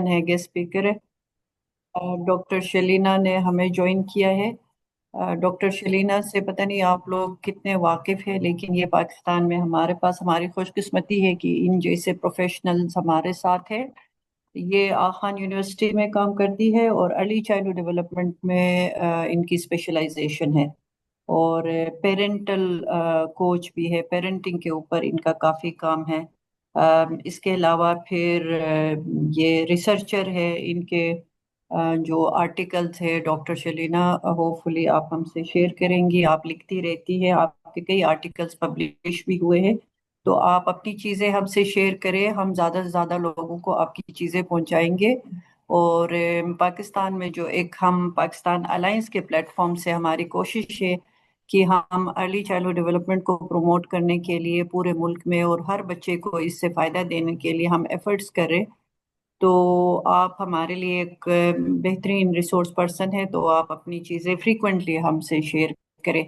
है, guest speaker है। Doctor शलीना ने हमें ज्वाइन किया है। डॉक्टर शलीना से पता नहीं आप लोग कितने वाकिफ हैं, लेकिन ये पाकिस्तान में हमारे पास हमारी खुशकिस्मती है कि इन जैसे प्रोफेशनल्स हमारे साथ हैं। ये आखान यूनिवर्सिटी में काम करती है और अर्ली चाइल्डहुड डेवलपमेंट में इनकी स्पेशलाइजेशन है। और पेरेंटल कोच भी है, पेरेंटिंग के ऊपर इनका काफ़ी काम है। इसके अलावा फिर ये रिसर्चर है। इनके जो आर्टिकल्स है डॉक्टर शलीना होपफुली आप हमसे शेयर करेंगी। आप लिखती रहती है, आपके कई आर्टिकल्स पब्लिश भी हुए हैं। तो आप अपनी चीज़ें हमसे शेयर करें, हम ज़्यादा से ज़्यादा लोगों को आपकी चीज़ें पहुंचाएंगे। और पाकिस्तान में जो एक हम पाकिस्तान अलायंस के प्लेटफॉर्म से हमारी कोशिश है कि हम अर्ली चाइल्डहुड डेवलपमेंट को प्रमोट करने के लिए पूरे मुल्क में और हर बच्चे को इससे फ़ायदा देने के लिए हम एफर्ट्स करें। तो आप हमारे लिए एक बेहतरीन रिसोर्स पर्सन है, तो आप अपनी चीज़ें फ्रीक्वेंटली हमसे शेयर करें।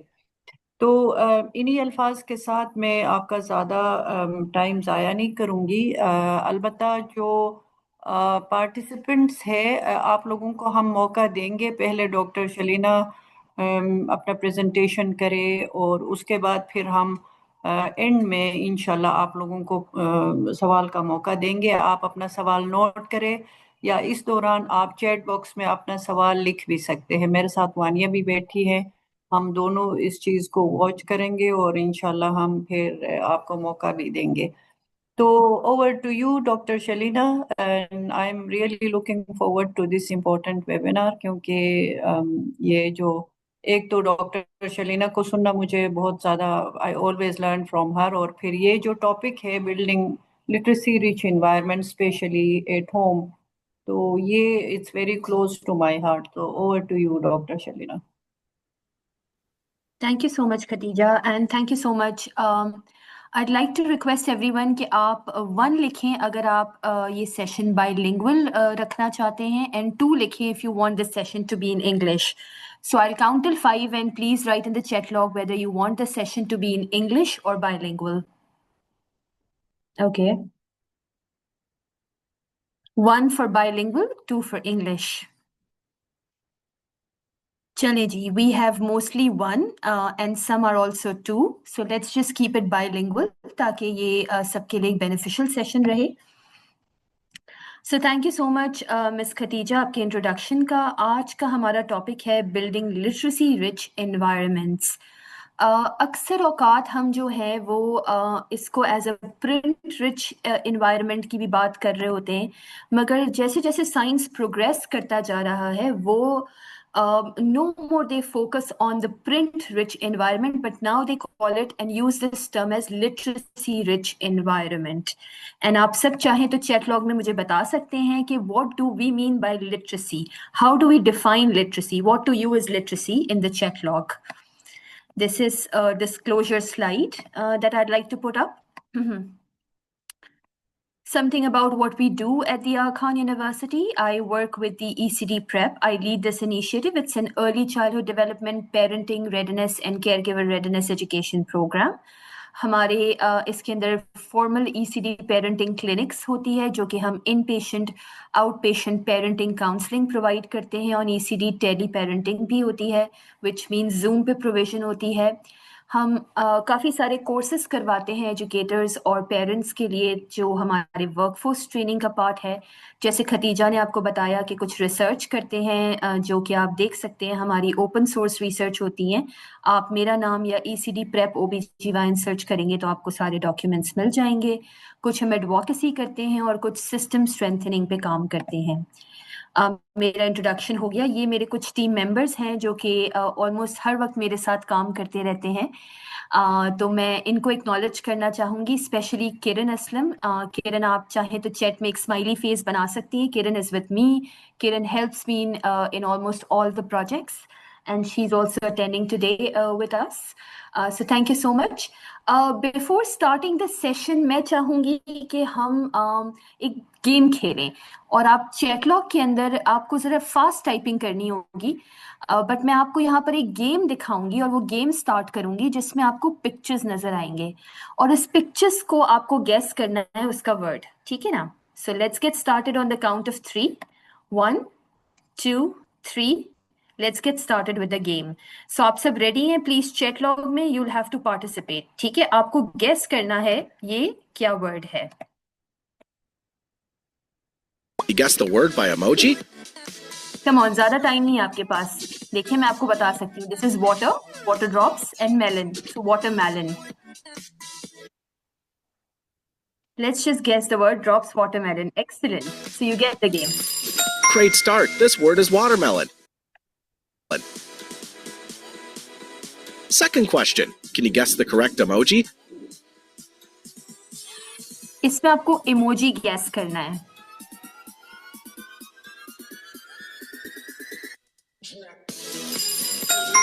तो इन्हीं अल्फाज के साथ मैं आपका ज़्यादा टाइम ज़ाया नहीं करूँगी। अलबत्ता जो पार्टिसिपेंट्स है, आप लोगों को हम मौका देंगे। पहले डॉक्टर शलीना अपना प्रेजेंटेशन करे और उसके बाद फिर हम एंड में इंशाल्लाह आप लोगों को सवाल का मौका देंगे। आप अपना सवाल नोट करें या इस दौरान आप चैट बॉक्स में अपना सवाल लिख भी सकते हैं। मेरे साथ वानिया भी बैठी है, हम दोनों इस चीज़ को वॉच करेंगे और इंशाल्लाह हम फिर आपको मौका भी देंगे। तो over to you doctor Shalina, and I am really looking forward to this important webinar, क्योंकि ये जो एक तो डॉक्टर शलीना को सुनना मुझे बहुत ज़्यादा, I always learn from her. और फिर ये जो टॉपिक है building literacy rich environment especially at home, तो ये it's very close to my heart. तो over to you doctor Shalina. Thank you so much, Khadija, and thank you so much. I'd like to request everyone कि आप one लिखें अगर आप ये session bilingual रखना चाहते हैं, and two लिखें if you want this session to be in English. So I'll count till 5 and please write in the chat log whether you want the session to be in English or bilingual. Okay. 1 for bilingual, 2 for English. चलें जी, we have mostly 1 and some are also 2. So let's just keep it bilingual ताकि ये सबके लिए beneficial session रहे. So thank you so much Miss Khatija आपके introduction का। आज का हमारा topic है building literacy rich environments. अक्सर औकात हम जो है वो इसको as a print rich environment की भी बात कर रहे होते हैं, मगर जैसे जैसे साइंस प्रोग्रेस करता जा रहा है वो no more they focus on the print rich environment, but now they call it and use this term as literacy rich environment. And आप सब चाहें तो chat log में मुझे बता सकते हैं कि what do we mean by literacy? How do we define literacy? What to you is literacy in the chat log? This is a disclosure slide that I'd like to put up. Something about what we do at the Aga Khan University. I work with the ECD Prep. I lead this initiative. It's an early childhood development, parenting readiness and caregiver readiness education program. हमारे इसके अंदर formal ECD parenting clinics होती है जो कि हम inpatient outpatient parenting counselling provide करते हैं, और ECD टेली पेरेंटिंग भी होती है, विच मीन्स जूम पे प्रोविजन होती है। हम काफ़ी सारे कोर्सेज करवाते हैं एजुकेटर्स और पेरेंट्स के लिए जो हमारे वर्कफोर्स ट्रेनिंग का पार्ट है। जैसे खतीजा ने आपको बताया कि कुछ रिसर्च करते हैं जो कि आप देख सकते हैं, हमारी ओपन सोर्स रिसर्च होती हैं। आप मेरा नाम या ECD प्रेप OBGYN सर्च करेंगे तो आपको सारे डॉक्यूमेंट्स मिल जाएंगे। कुछ हम एडवोकेसी करते हैं और कुछ सिस्टम स्ट्रेंथनिंग पे काम करते हैं। मेरा इंट्रोडक्शन हो गया। ये मेरे कुछ टीम मेंबर्स हैं जो कि ऑलमोस्ट हर वक्त मेरे साथ काम करते रहते हैं। तो मैं इनको एक्नॉलेज करना चाहूँगी, स्पेशली किरण असलम। किरण आप चाहें तो चैट में एक स्माइली फेस बना सकती हैं। Kiran is with me. Kiran helps me in almost all the projects and she's also attending today with us. So thank you so much. Before starting the session मैं चाहूँगी कि हम एक गेम खेलें, और आप चैटलॉग के अंदर आपको ज़रा फास्ट टाइपिंग करनी होगी, बट मैं आपको यहाँ पर एक गेम दिखाऊंगी और वो गेम स्टार्ट करूंगी जिसमें आपको पिक्चर्स नज़र आएंगे और इस पिक्चर्स को आपको गेस करना है उसका वर्ड, ठीक है ना? So let's get started on the count of 3. 1, 2, 3. Let's get started with the game. So आप सब ready हैं? Please check log में you'll have to participate. ठीक है, आपको guess करना है ये क्या word है. You guess the word by emoji? Come on, ज़्यादा time नहीं है आपके पास. देखिए मैं आपको बता सकती हूँ. This is water, water drops and melon. So watermelon. Let's just guess the word drops watermelon. Excellent. So you get the game. Great start. This word is watermelon. Second question. Can you guess the correct emoji? इसमें आपको emoji guess करना है.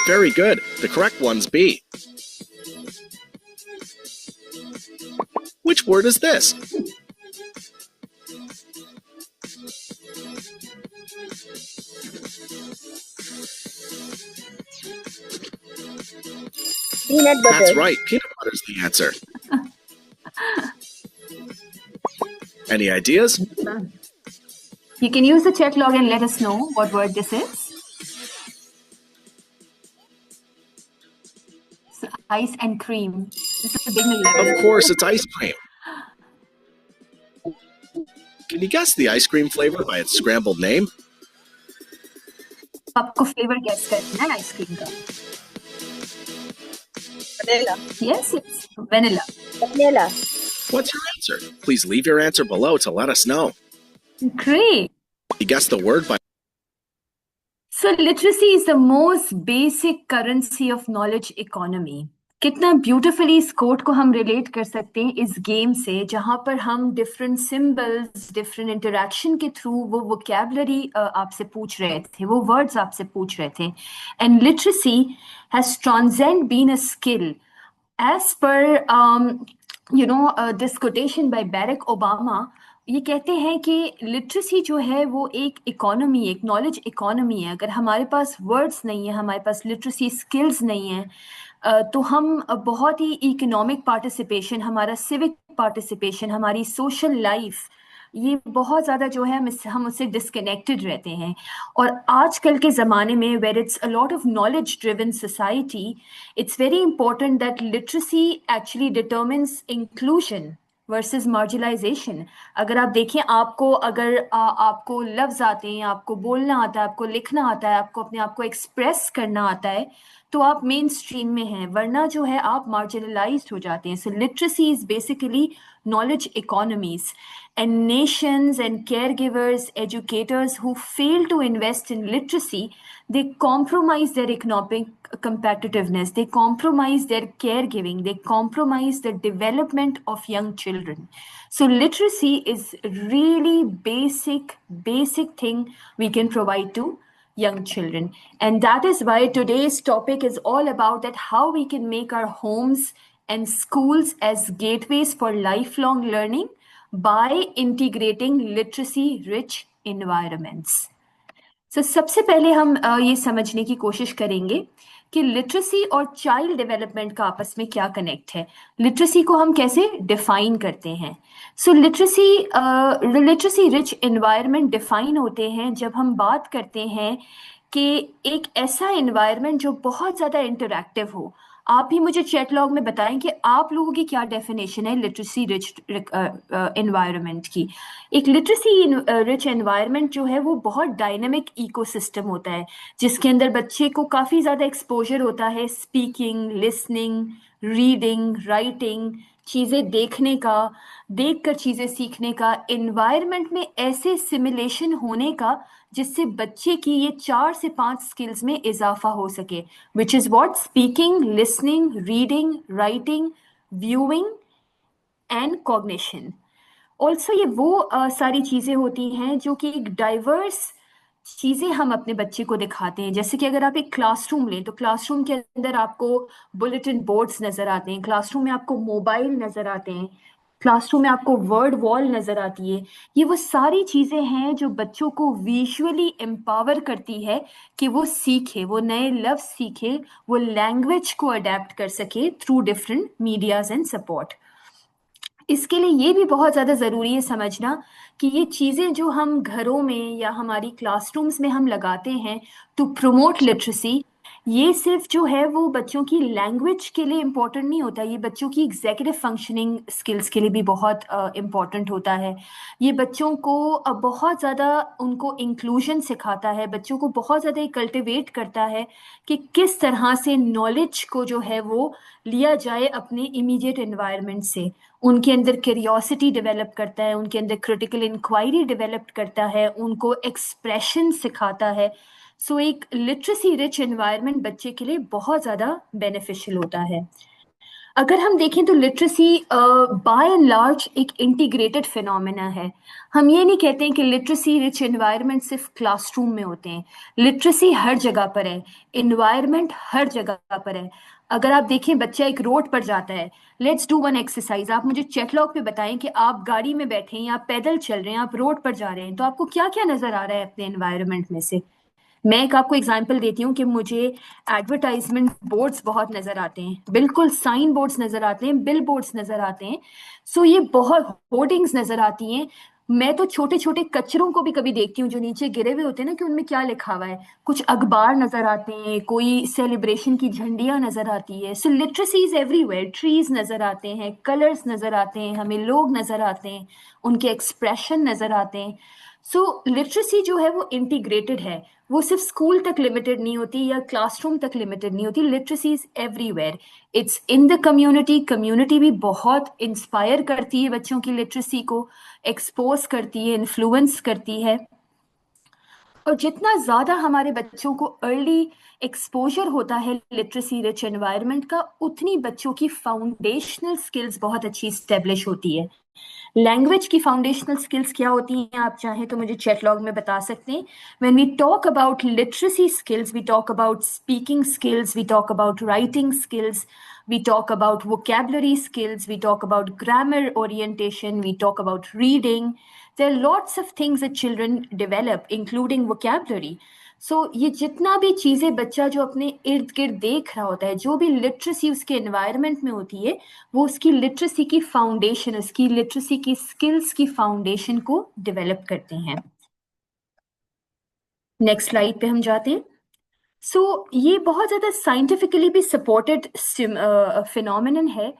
Very good. The correct one's B. Which word is this? Peanut butter. That's right. Peanut butter is the answer. Any ideas? You can use the chat log and let us know what word this is. So, ice and cream. This is a big level. Of course, it's ice cream. Can you guess the ice cream flavor by its scrambled name? आपको flavor guess करना है ice cream का. Vanilla. Yes, it's vanilla. Vanilla. What's your answer? Please leave your answer below to let us know. Great. You guess the word by... So literacy is the most basic currency of knowledge economy. कितना beautifully इस code को हम relate कर सकते हैं इस game से, जहां पर हम डिफरेंट सिंबल्स, डिफरेंट इंटरेक्शन के थ्रू वो वोकैबुलरी आपसे पूछ रहे थे, वो वर्ड्स आपसे पूछ रहे थे. And literacy has transcend been a skill as per this quotation by Barack Obama. ये कहते हैं कि लिटरेसी जो है वो एक इकोनॉमी, एक नॉलेज इकोनॉमी है. अगर हमारे पास वर्ड्स नहीं है, हमारे पास लिटरेसी स्किल्स नहीं है, तो हम बहुत ही इकोनॉमिक पार्टिसिपेशन, हमारा सिविक पार्टिसिपेशन, हमारी सोशल लाइफ, ये बहुत ज़्यादा जो है हम उससे डिस्कनेक्टेड रहते हैं. और आजकल के ज़माने में where it's a lot of knowledge driven society, it's very important that literacy actually determines inclusion versus marginalization. अगर आप देखें, आपको अगर आपको लफ्ज़ आते हैं, आपको बोलना आता है, आपको लिखना आता है, आपको अपने आप को एक्सप्रेस करना आता है, तो आप मेन स्ट्रीम में हैं, वरना जो है आप मार्जिनलाइज्ड हो जाते हैं. So literacy is basically knowledge economies, and nations and caregivers, educators who fail to invest in literacy, they compromise their economic competitiveness, they compromise their caregiving, they compromise the development of young children. So literacy is really basic thing we can provide to young children. And that is why today's topic is all about that, how we can make our homes and schools as gateways for lifelong learning by integrating literacy-rich environments. So सबसे पहले हम ये समझने की कोशिश करेंगे कि literacy और चाइल्ड डेवलपमेंट का आपस में क्या कनेक्ट है. लिटरेसी को हम कैसे डिफाइन करते हैं. So literacy rich environment define होते हैं जब हम बात करते हैं कि एक ऐसा एनवायरनमेंट जो बहुत ज़्यादा इंटरैक्टिव हो. आप भी मुझे चैट लॉग में बताएं कि आप लोगों की क्या डेफिनेशन है लिटरेसी रिच एनवायरनमेंट की. एक लिटरेसी रिच एनवायरनमेंट जो है वो बहुत डायनेमिक इकोसिस्टम होता है, जिसके अंदर बच्चे को काफ़ी ज़्यादा एक्सपोजर होता है स्पीकिंग, लिसनिंग, रीडिंग, राइटिंग, चीज़ें देखने का, देखकर चीज़ें सीखने का, एनवायरनमेंट में ऐसे सिमुलेशन होने का जिससे बच्चे की ये 4 से 5 स्किल्स में इजाफा हो सके, which is what? Speaking, listening, reading, writing, viewing and cognition. Also ये वो सारी चीज़ें होती हैं जो कि एक डाइवर्स चीज़ें हम अपने बच्चे को दिखाते हैं. जैसे कि अगर आप एक क्लासरूम लें तो क्लासरूम के अंदर आपको बुलेटिन बोर्ड्स नज़र आते हैं, क्लासरूम में आपको मोबाइल नज़र आते हैं, क्लासरूम में आपको वर्ड वॉल नज़र आती है. ये वो सारी चीज़ें हैं जो बच्चों को विजुअली एम्पावर करती है कि वो सीखे, वो नए लफ्ज़ सीखे, वो लैंग्वेज को अडेप्ट कर सके through different medias and support. इसके लिए ये भी बहुत ज़्यादा ज़रूरी है समझना कि ये चीज़ें जो हम घरों में या हमारी क्लासरूम्स में हम लगाते हैं टू प्रोमोट लिटरेसी, ये सिर्फ जो है वो बच्चों की लैंग्वेज के लिए इम्पोर्टेंट नहीं होता, ये बच्चों की एग्जीक्यूटिव फंक्शनिंग स्किल्स के लिए भी बहुत इम्पोर्टेंट होता है। ये बच्चों को बहुत ज़्यादा उनको इंक्लूजन सिखाता है, बच्चों को बहुत ज़्यादा कल्टिवेट करता है कि किस तरह से नॉलेज को जो है वो लिया जाए अपने इमीडिएट एनवायरनमेंट से। उनके अंदर क्यूरियोसिटी डेवलप करता है, उनके अंदर क्रिटिकल इंक्वायरी डेवलप करता है, उनको एक्सप्रेशन सिखाता है। सो एक लिटरेसी रिच एनवायरनमेंट बच्चे के लिए बहुत ज़्यादा बेनिफिशियल होता है। अगर हम देखें तो लिटरेसी बाय एंड लार्ज एक इंटीग्रेटेड फिनोमेना है। हम ये नहीं कहते हैं कि लिटरेसी रिच एनवायरनमेंट सिर्फ क्लासरूम में होते हैं। लिटरेसी हर जगह पर है, एनवायरनमेंट हर जगह पर है। अगर आप देखें बच्चा एक रोड पर जाता है, लेट्स डू वन एक्सरसाइज। आप मुझे चैट लॉग पे बताएं कि आप गाड़ी में बैठे हैं या आप पैदल चल रहे हैं, आप रोड पर जा रहे हैं, तो आपको क्या क्या नजर आ रहा है अपने एनवायरनमेंट में से। मैं एक आपको एग्जांपल देती हूँ कि मुझे एडवर्टाइजमेंट बोर्ड्स बहुत नजर आते हैं, बिल्कुल साइन बोर्ड्स नजर आते हैं, बिल बोर्ड्स नजर आते हैं। सो ये बहुत होर्डिंग्स नजर आती हैं। मैं तो छोटे छोटे कचरों को भी कभी देखती हूँ जो नीचे गिरे हुए होते हैं ना, कि उनमें क्या लिखा हुआ है। कुछ अखबार नजर आते हैं, कोई सेलिब्रेशन की झंडियां नजर आती है। सो लिटरेसी इज एवरीवेयर, ट्रीज नजर आते हैं, कलर्स नजर आते हैं, हमें लोग नजर आते हैं, उनके एक्सप्रेशन नजर आते हैं। सो लिटरेसी जो है वो इंटीग्रेटेड है, वो सिर्फ स्कूल तक लिमिटेड नहीं होती या क्लासरूम तक लिमिटेड नहीं होती। Literacy is everywhere, it's in the community. Community भी बहुत इंस्पायर करती है बच्चों की लिटरेसी को, एक्सपोज करती है, इन्फ्लुएंस करती है। और जितना ज़्यादा हमारे बच्चों को अर्ली एक्सपोजर होता है लिटरेसी रिच एनवायरनमेंट का, उतनी बच्चों की फाउंडेशनल स्किल्स बहुत अच्छी स्टेब्लिश होती है। लैंग्वेज की फाउंडेशनल स्किल्स क्या होती हैं, आप चाहें तो मुझे चैट लॉग में बता सकते हैं। When we talk about literacy skills, we talk about speaking skills, we talk about writing skills, we talk about vocabulary skills, we talk about grammar orientation, we talk about reading. There are lots of things that children develop, including vocabulary. सो ये जितना भी चीज़ें बच्चा जो अपने इर्द गिर्द देख रहा होता है, जो भी लिटरेसी उसके एनवायरनमेंट में होती है, वो उसकी लिटरेसी की फाउंडेशन, उसकी लिटरेसी की स्किल्स की फाउंडेशन को डेवलप करते हैं। नेक्स्ट स्लाइड पे हम जाते हैं। सो ये बहुत ज़्यादा साइंटिफिकली भी सपोर्टेड फिनोमिनन है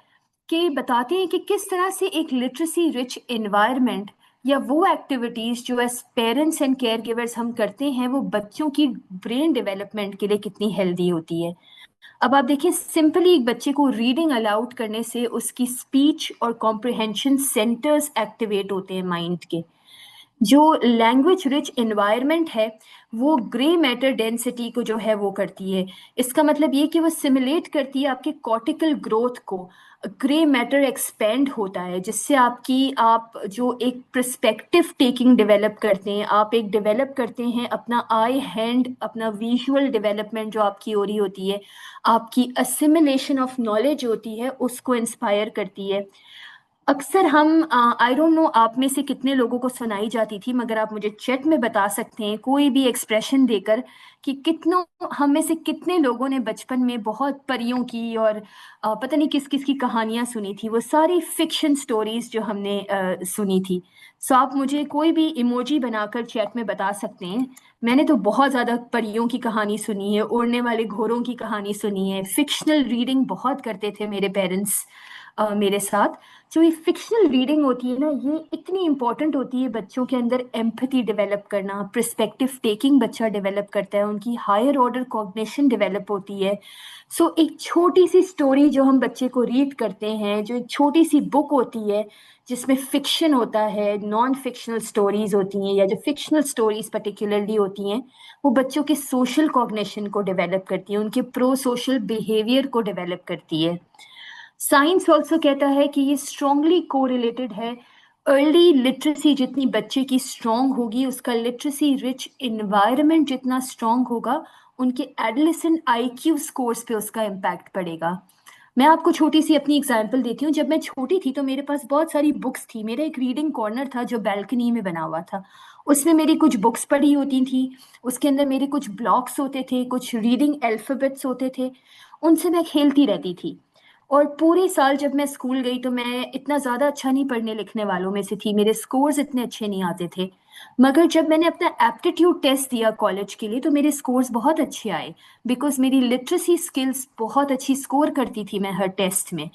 कि बताते हैं कि किस तरह से एक लिटरेसी रिच एनवायरनमेंट या वो एक्टिविटीज़ जो as parents and care givers हम करते हैं, वो बच्चों की ब्रेन डेवलपमेंट के लिए कितनी हेल्दी होती है। अब आप देखिए, सिंपली एक बच्चे को रीडिंग अलाउड करने से उसकी स्पीच और कॉम्प्रिहेंशन सेंटर्स एक्टिवेट होते हैं माइंड के। जो लैंग्वेज रिच एनवायरनमेंट है वो ग्रे मैटर डेंसिटी को जो है वो करती है। इसका मतलब ये कि वो सिमुलेट करती है आपके कॉर्टिकल ग्रोथ को। ग्रे मैटर एक्सपेंड होता है, जिससे आप जो एक पर्सपेक्टिव टेकिंग डेवलप करते हैं, आप एक डेवलप करते हैं अपना आई हैंड, अपना विजुअल डेवलपमेंट जो आपकी हो रही होती है, आपकी असिमिलेशन ऑफ नॉलेज होती है, उसको इंस्पायर करती है। अक्सर हम आई डोंट नो आप में से कितने लोगों को सुनाई जाती थी, मगर आप मुझे चैट में बता सकते हैं कोई भी एक्सप्रेशन देकर कि कितनों हम में से कितने लोगों ने बचपन में बहुत परियों की और पता नहीं किस किस की कहानियां सुनी थी। वो सारी फिक्शन स्टोरीज जो हमने सुनी थी। सो आप मुझे कोई भी इमोजी बनाकर चैट में बता सकते हैं। मैंने तो बहुत ज़्यादा परियों की कहानी सुनी है, उड़ने वाले घोड़ों की कहानी सुनी है। फिक्शनल रीडिंग बहुत करते थे मेरे पेरेंट्स मेरे साथ। जो ये फिक्शनल रीडिंग होती है ना, ये इतनी इंपॉर्टेंट होती है बच्चों के अंदर एम्पैथी डेवलप करना, पर्सपेक्टिव टेकिंग बच्चा डेवलप करता है, उनकी हायर ऑर्डर कॉग्निशन डेवलप होती है। सो एक छोटी सी स्टोरी जो हम बच्चे को रीड करते हैं, जो एक छोटी सी बुक होती है जिसमें फिक्शन होता है, नॉन फिक्शनल स्टोरीज होती हैं, या जो फिक्शनल स्टोरीज पर्टिकुलरली होती हैं, वो बच्चों के सोशल कॉग्निशन को डेवलप करती है, उनके प्रो सोशल बिहेवियर को डेवलप करती है। साइंस ऑल्सो कहता है कि ये स्ट्रांगली कोरिलेटेड है। अर्ली लिटरेसी जितनी बच्चे की स्ट्रांग होगी, उसका लिटरेसी रिच इन्वायरमेंट जितना स्ट्रांग होगा, उनके एडोलेसेंट आईक्यू स्कोर्स पे उसका इम्पैक्ट पड़ेगा। मैं आपको छोटी सी अपनी एग्जांपल देती हूँ। जब मैं छोटी थी तो मेरे पास बहुत सारी बुक्स थी। मेरा एक रीडिंग कॉर्नर था जो बैल्कनी में बना हुआ था। उसमें मेरी कुछ बुक्स पढ़ी होती थी, उसके अंदर मेरे कुछ ब्लॉक्स होते थे, कुछ रीडिंग अल्फाबेट्स होते थे, उनसे मैं खेलती रहती थी। और पूरे साल जब मैं स्कूल गई तो मैं इतना ज़्यादा अच्छा नहीं पढ़ने लिखने वालों में से थी, मेरे स्कोर्स इतने अच्छे नहीं आते थे। मगर जब मैंने अपना एप्टीट्यूड टेस्ट दिया कॉलेज के लिए तो मेरे स्कोर्स बहुत अच्छे आए, बिकॉज मेरी लिटरेसी स्किल्स बहुत अच्छी स्कोर करती थी मैं हर टेस्ट में।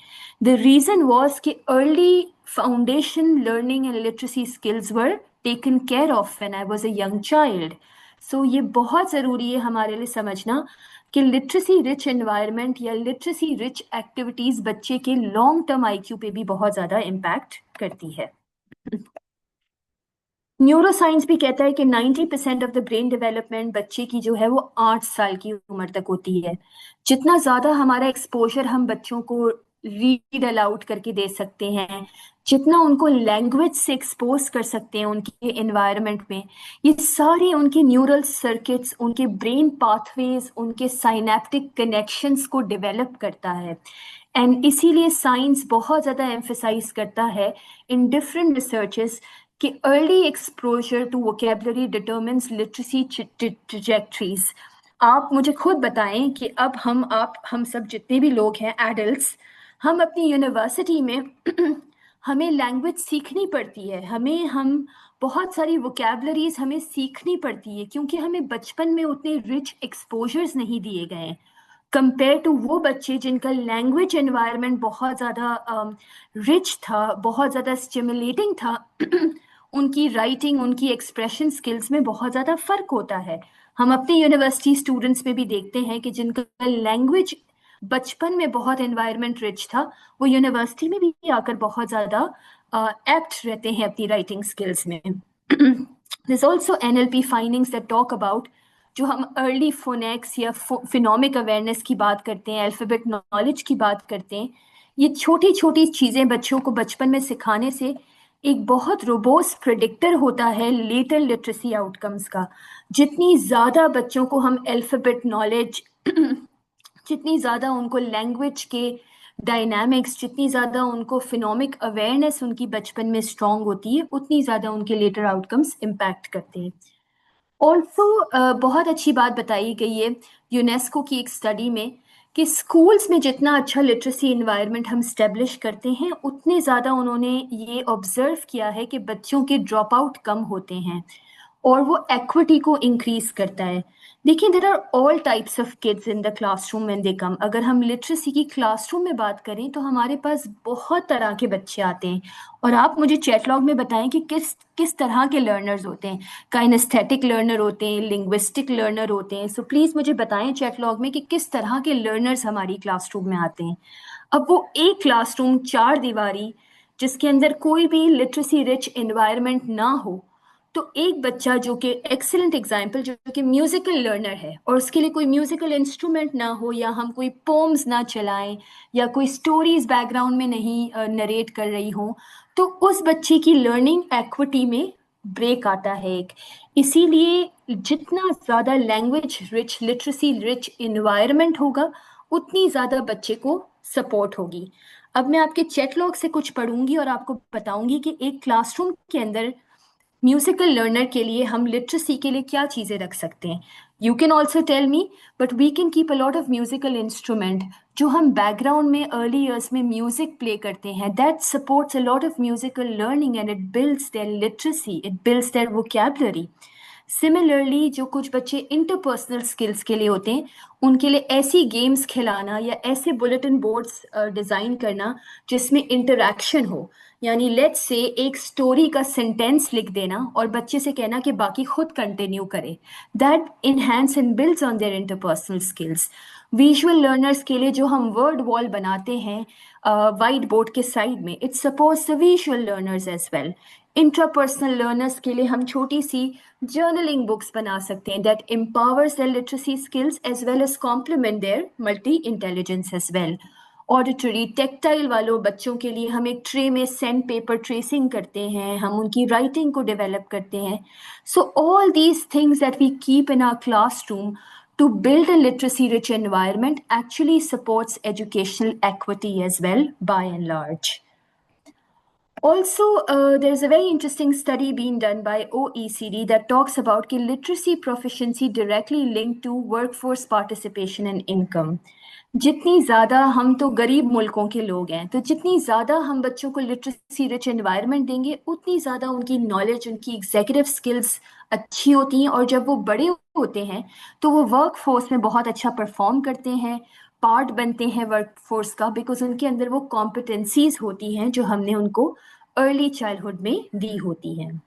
द रीज़न वॉज कि early foundation learning and literacy skills were taken care of when I was a young child. So ये बहुत ज़रूरी है हमारे लिए समझना कि लिटरेसी रिच एनवायरनमेंट या लिटरेसी रिच एक्टिविटीज बच्चे के लॉन्ग टर्म आईक्यू पे भी बहुत ज़्यादा इम्पैक्ट करती है। न्यूरो साइंस भी कहता है कि 90% ऑफ द ब्रेन डेवलपमेंट बच्चे की जो है वो 8 साल की उम्र तक होती है। जितना ज्यादा हमारा एक्सपोजर हम बच्चों को रीड अलाउड करके दे सकते हैं, जितना उनको लैंग्वेज से एक्सपोज कर सकते हैं उनके एनवायरनमेंट में, ये सारे उनके न्यूरल सर्किट्स, उनके ब्रेन पाथवेज, उनके साइनेप्टिक कनेक्शंस को डेवलप करता है। एंड इसीलिए साइंस बहुत ज़्यादा एम्फेसाइज करता है इन डिफरेंट रिसर्चेस कि early exposure to vocabulary determines literacy trajectories. आप मुझे खुद बताएं कि अब हम सब जितने भी लोग हैं एडल्ट्स, हम अपनी यूनिवर्सिटी में हमें लैंग्वेज सीखनी पड़ती है, हम बहुत सारी वोकेबलरीज हमें सीखनी पड़ती है क्योंकि हमें बचपन में उतने रिच एक्सपोजर्स नहीं दिए गए हैं कंपेयर टू वो बच्चे जिनका लैंग्वेज एनवायरनमेंट बहुत ज़्यादा रिच था, बहुत ज़्यादा स्टिमुलेटिंग था। उनकी राइटिंग, उनकी एक्सप्रेशन स्किल्स में बहुत ज़्यादा फर्क होता है। हम अपने यूनिवर्सिटी स्टूडेंट्स में भी देखते हैं कि जिनका लैंग्वेज बचपन में बहुत एनवायरनमेंट रिच था, वो यूनिवर्सिटी में भी आकर बहुत ज़्यादा एक्ट रहते हैं अपनी राइटिंग स्किल्स में। There's also NLP findings that talk about जो हम अर्ली फोनेक्स या फिनोमिक अवेयरनेस की बात करते हैं, अल्फाबेट नॉलेज की बात करते हैं, ये छोटी छोटी चीज़ें बच्चों को बचपन में सिखाने से एक बहुत रोबोस्ट प्रिडिक्टर होता है लेटर लिटरेसी आउटकम्स का। जितनी ज़्यादा बच्चों को हम अल्फाबेट नॉलेज जितनी ज़्यादा उनको लैंग्वेज के डायनामिक्स, जितनी ज़्यादा उनको फिनोमिक अवेयरनेस उनकी बचपन में स्ट्रांग होती है, उतनी ज़्यादा उनके लेटर आउटकम्स इम्पैक्ट करते हैं। ऑल्सो बहुत अच्छी बात बताई गई है यूनेस्को की एक स्टडी में कि स्कूल्स में जितना अच्छा लिटरेसी इन्वायरमेंट हम स्टेब्लिश करते हैं, उतने ज़्यादा उन्होंने ये ऑब्जर्व किया है कि बच्चों के ड्रॉप आउट कम होते हैं और वो एक्विटी को इंक्रीज करता है। देखिए, there are all types of kids in the classroom when they come. अगर हम लिटरेसी की क्लासरूम में बात करें तो हमारे पास बहुत तरह के बच्चे आते हैं, और आप मुझे चैट लॉग में बताएं कि किस किस तरह के लर्नर्स होते हैं। काइनेस्थेटिक लर्नर होते हैं, लिंग्विस्टिक लर्नर होते हैं। सो प्लीज़ मुझे बताएं चैट लॉग में कि किस तरह के लर्नर्स हमारी क्लासरूम में आते हैं। अब वो एक क्लासरूम 4 दीवारी जिसके अंदर कोई भी लिटरेसी रिच एनवायरनमेंट ना हो, तो एक बच्चा जो कि एक्सीलेंट एग्जाम्पल, जो कि म्यूजिकल लर्नर है और उसके लिए कोई म्यूजिकल इंस्ट्रूमेंट ना हो, या हम कोई पोम्स ना चलाएं, या कोई स्टोरीज बैकग्राउंड में नहीं नरेट कर रही हूँ, तो उस बच्चे की लर्निंग एक्विटी में ब्रेक आता है एक। इसीलिए जितना ज़्यादा language rich, literacy rich environment होगा, उतनी ज़्यादा बच्चे को सपोर्ट होगी। अब मैं आपके चैट लॉग से कुछ पढ़ूंगी और आपको बताऊंगी कि एक क्लासरूम के अंदर म्यूजिकल लर्नर के लिए हम लिटरेसी के लिए क्या चीज़ें रख सकते हैं। You can also tell me, but we can keep a lot of musical instrument जो हम बैकग्राउंड में अर्ली ईयर्स में म्यूजिक प्ले करते हैं, that supports a lot of musical learning and it builds their literacy, it builds their vocabulary. Similarly जो कुछ बच्चे interpersonal skills के लिए होते हैं, उनके लिए ऐसी गेम्स खिलाना या ऐसे बुलेटिन बोर्ड्स डिज़ाइन करना जिसमें इंटरेक्शन हो, यानी लेट्स से एक स्टोरी का सेंटेंस लिख देना और बच्चे से कहना कि बाकी खुद कंटिन्यू करे, that enhance and builds on their interpersonal skills. Visual learners के लिए जो हम वर्ड वॉल बनाते हैं वाइट बोर्ड के साइड में, it's suppose the visual learners as well. Intrapersonal learners के लिए हम छोटी सी जर्नलिंग बुक्स बना सकते हैं that empowers their literacy skills as well as complement their multi intelligence as well. Auditory tactile वालों बच्चों के लिए हम एक ट्रे में सैंड पेपर ट्रेसिंग करते हैं, हम उनकी राइटिंग को डेवलप करते हैं। So all these things that we keep in our classroom to build a literacy rich environment actually supports educational equity as well, by and large. Also, there's a very interesting study being done by OECD that talks about कि literacy proficiency directly linked to workforce participation and income. जितनी ज़्यादा हम तो गरीब मुल्कों के लोग हैं, तो जितनी ज़्यादा हम बच्चों को लिटरेसी रिच एनवायरनमेंट देंगे, उतनी ज़्यादा उनकी नॉलेज, उनकी एग्जीक्यूटिव स्किल्स अच्छी होती हैं, और जब वो बड़े होते हैं तो वो वर्क फोर्स में बहुत अच्छा परफॉर्म करते हैं, पार्ट बनते हैं वर्क फोर्स का, बिकॉज उनके अंदर वो कॉम्पिटेंसीज होती हैं जो हमने उनको अर्ली चाइल्डहुड में दी होती हैं।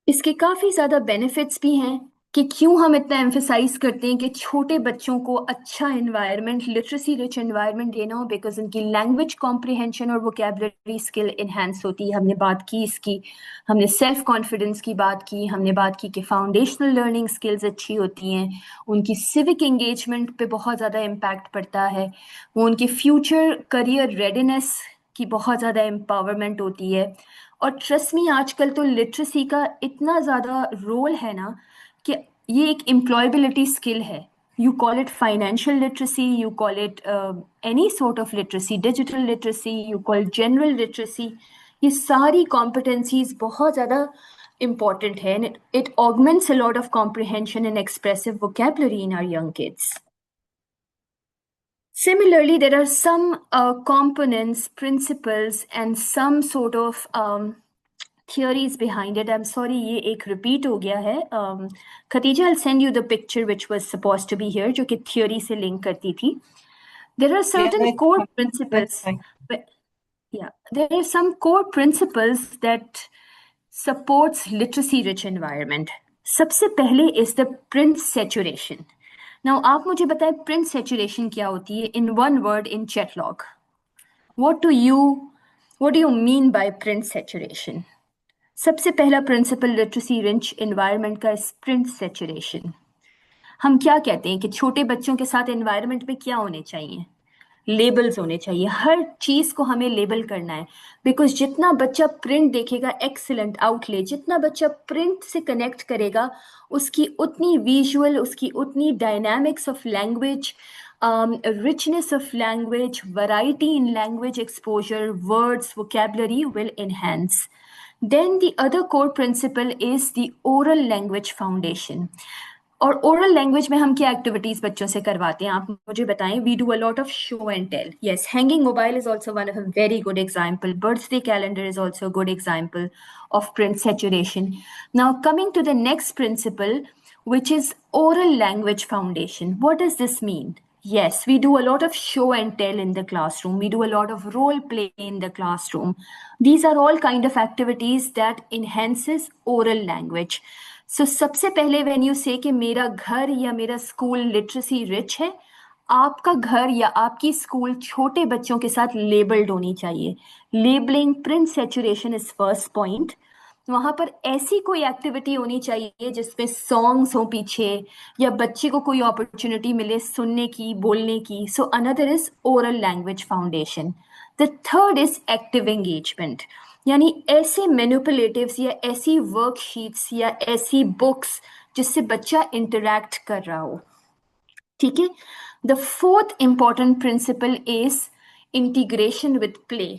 इसके काफी ज्यादा बेनिफिट्स भी हैं कि क्यों हम इतना एम्फेसाइज करते हैं कि छोटे बच्चों को अच्छा एनवायरनमेंट, लिटरेसी रिच एनवायरनमेंट देना हो, बिकॉज उनकी लैंग्वेज कॉम्प्रिहेंशन और वोकेबलरी स्किल इन्हेंस होती है। हमने बात की इसकी, हमने सेल्फ कॉन्फिडेंस की बात की, हमने बात की कि फाउंडेशनल लर्निंग स्किल्स अच्छी होती हैं, उनकी सिविक एंगेजमेंट पे बहुत ज़्यादा इम्पैक्ट पड़ता है, वो उनकी फ्यूचर करियर रेडीनेस की बहुत ज़्यादा एम्पावरमेंट होती है। और ट्रस्ट मी, आजकल तो लिटरेसी का इतना ज़्यादा रोल है ना कि ये एक एम्प्लॉयबिलिटी स्किल है। You call it financial literacy, you call it any sort of literacy, digital literacy, you call general literacy, ये सारी कॉम्पिटेंसीज बहुत ज़्यादा important है, and it augments a lot of comprehension and expressive vocabulary in our young kids. Similarly, there are some components, principles, and some sort of theories behind it. I'm sorry, ये एक repeat हो गया है. Khatija, I'll send you the picture which was supposed to be here, जो कि theory से link करती थी. There are certain Yeah, core that's principles. fine. But, yeah, there are some core principles that supports literacy-rich environment. सबसे पहले is the print saturation. Now, आप मुझे बताएं print saturation क्या होती है in one word in chat log. What do you mean by print saturation? सबसे पहला प्रिंसिपल लिटरेसी रिच एनवायरनमेंट का प्रिंट सैचुरेशन। हम क्या कहते हैं कि छोटे बच्चों के साथ एनवायरनमेंट में क्या होने चाहिए? लेबल्स होने चाहिए, हर चीज को हमें लेबल करना है, बिकॉज जितना बच्चा प्रिंट देखेगा, एक्सीलेंट आउटले, जितना बच्चा प्रिंट से कनेक्ट करेगा, उसकी उतनी विजुअल, उसकी उतनी dynamics of language, richness of language, variety in language exposure, words, vocabulary will enhance. Then the other core principle is the oral language foundation. और ओरल लैंग्वेज में हम क्या एक्टिविटीज बच्चों से करवाते हैं, आप मुझे बताएं. We do a lot of show and tell. Yes, hanging mobile is also one of a very good example. Birthday calendar is also a good example of print saturation. Now, coming to the next principle, which is oral language foundation. What does this mean? Yes, we do a lot of show and tell in the classroom. We do a lot of role play in the classroom. These are all kind of activities that enhances oral language. So सबसे पहले when you say कि मेरा घर या मेरा school literacy rich है, आपका घर या आपकी स्कूल छोटे बच्चों के साथ लेबल्ड होनी चाहिए. Labelling, print saturation is first point. वहां पर ऐसी कोई एक्टिविटी होनी चाहिए जिसमें सॉन्ग्स हो पीछे, या बच्चे को कोई अपॉर्चुनिटी मिले सुनने की, बोलने की. So another is oral language foundation. The third is active engagement, यानी ऐसे मैनिपुलेटिव्स या ऐसी वर्कशीट्स या ऐसी बुक्स जिससे बच्चा इंटरैक्ट कर रहा हो. ठीक है. The fourth important principle is integration with play.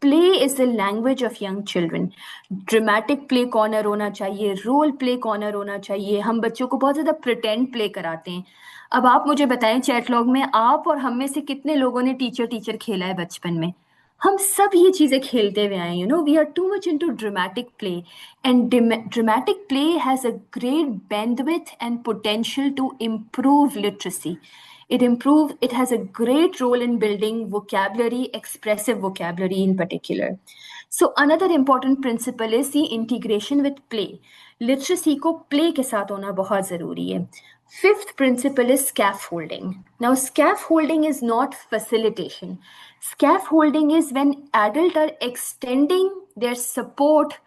Play is the language of young children. Dramatic play corner होना चाहिए, रोल प्ले कॉर्नर होना चाहिए. हम बच्चों को बहुत ज्यादा प्रिटेंड प्ले कराते हैं. अब आप मुझे बताएं चैटलॉग में, आप और हम में से कितने लोगों ने टीचर टीचर खेला है बचपन में? हम सब ये चीजें खेलते हुए आए. We are too much into dramatic play, and dramatic play has a great bandwidth and potential to improve literacy. It has a great role in building vocabulary, expressive vocabulary in particular. So another important principle is the integration with play. Literacy को play के साथ होना बहुत जरूरी है. Fifth principle is scaffolding. Now, scaffolding is not facilitation. Scaffolding is when adults are extending their support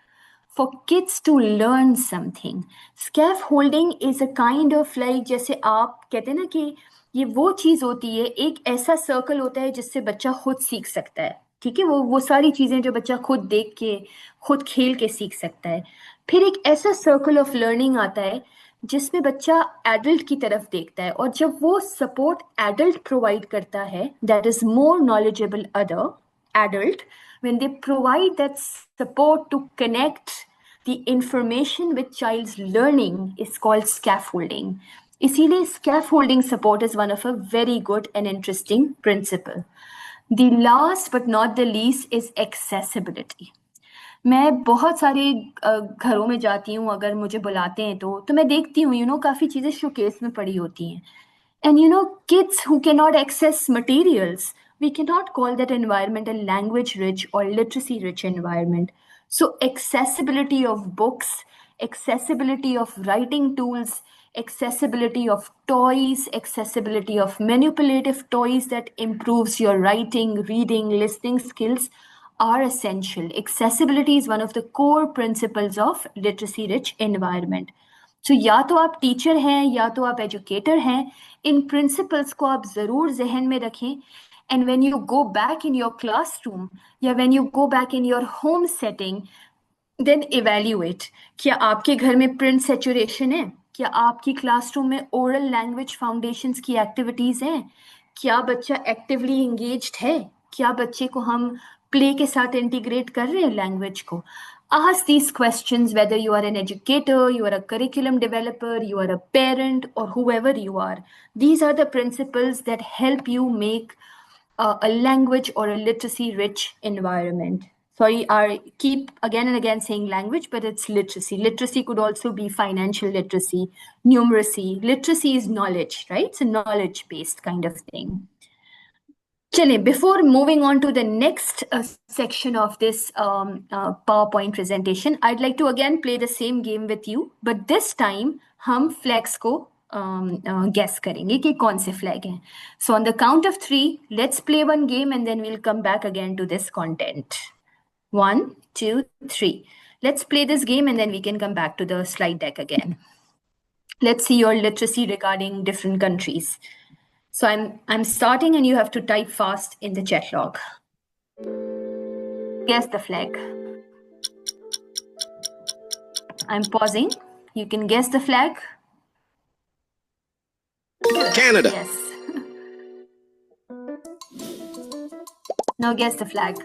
for kids to learn something. Scaffolding is a kind of like, जैसे आप कहते हैं ना कि ये वो चीज होती है, एक ऐसा सर्कल होता है जिससे बच्चा खुद सीख सकता है. ठीक है, वो सारी चीजें जो बच्चा खुद देख के, खुद खेल के सीख सकता है. फिर एक ऐसा सर्कल ऑफ लर्निंग आता है जिसमें बच्चा एडल्ट की तरफ देखता है, और जब वो सपोर्ट एडल्ट प्रोवाइड करता है, that is more knowledgeable other adult, when they provide that support to connect the information with child's learning, is called scaffolding. इसीलिए scaffolding support is one of a very good and interesting principle. The last but not the least is accessibility. मैं बहुत सारे घरों में जाती हूँ, अगर मुझे बुलाते हैं तो मैं देखती हूँ काफ़ी चीज़ें शोकेस में पड़ी होती हैं. And kids who cannot access materials, we cannot call that environment a language rich or literacy rich environment. So accessibility of books, accessibility of writing tools, accessibility of toys, accessibility of manipulative toys that improves your writing, reading, listening skills are essential. Accessibility is one of the core principles of literacy rich environment. So या तो आप teacher हैं या तो आप educator हैं, इन principles को आप जरूर जहन में रखें. And when you go back in your classroom या when you go back in your home setting, then evaluate. क्या आपके घर में प्रिंट सेचुरेशन है? क्या आपकी क्लासरूम में ओरल लैंग्वेज फाउंडेशंस की एक्टिविटीज हैं? क्या बच्चा एक्टिवली एंगेज्ड है? क्या बच्चे को हम प्ले के साथ इंटीग्रेट कर रहे हैं लैंग्वेज को? Ask these questions whether you are an educator, you are a curriculum developer, you are a parent, or whoever you are. These are the principles that help you make a language or a literacy rich environment. Sorry, I keep again and again saying language, but it's literacy. Literacy could also be financial literacy, numeracy. Literacy is knowledge, right? It's a knowledge based kind of thing. Chale, before moving on to the next section of this PowerPoint presentation, I'd like to again play the same game with you, but this time हम flags को guess करेंगे कि कौन से flag हैं. So on the count of 3, let's play one game and then we'll come back again to this content. 1, 2, 3. Let's play this game and then we can come back to the slide deck again. Let's see your literacy regarding different countries. So I'm starting and you have to type fast in the chat log. Guess the flag. I'm pausing. You can guess the flag. Canada. Yes. Now guess the flag.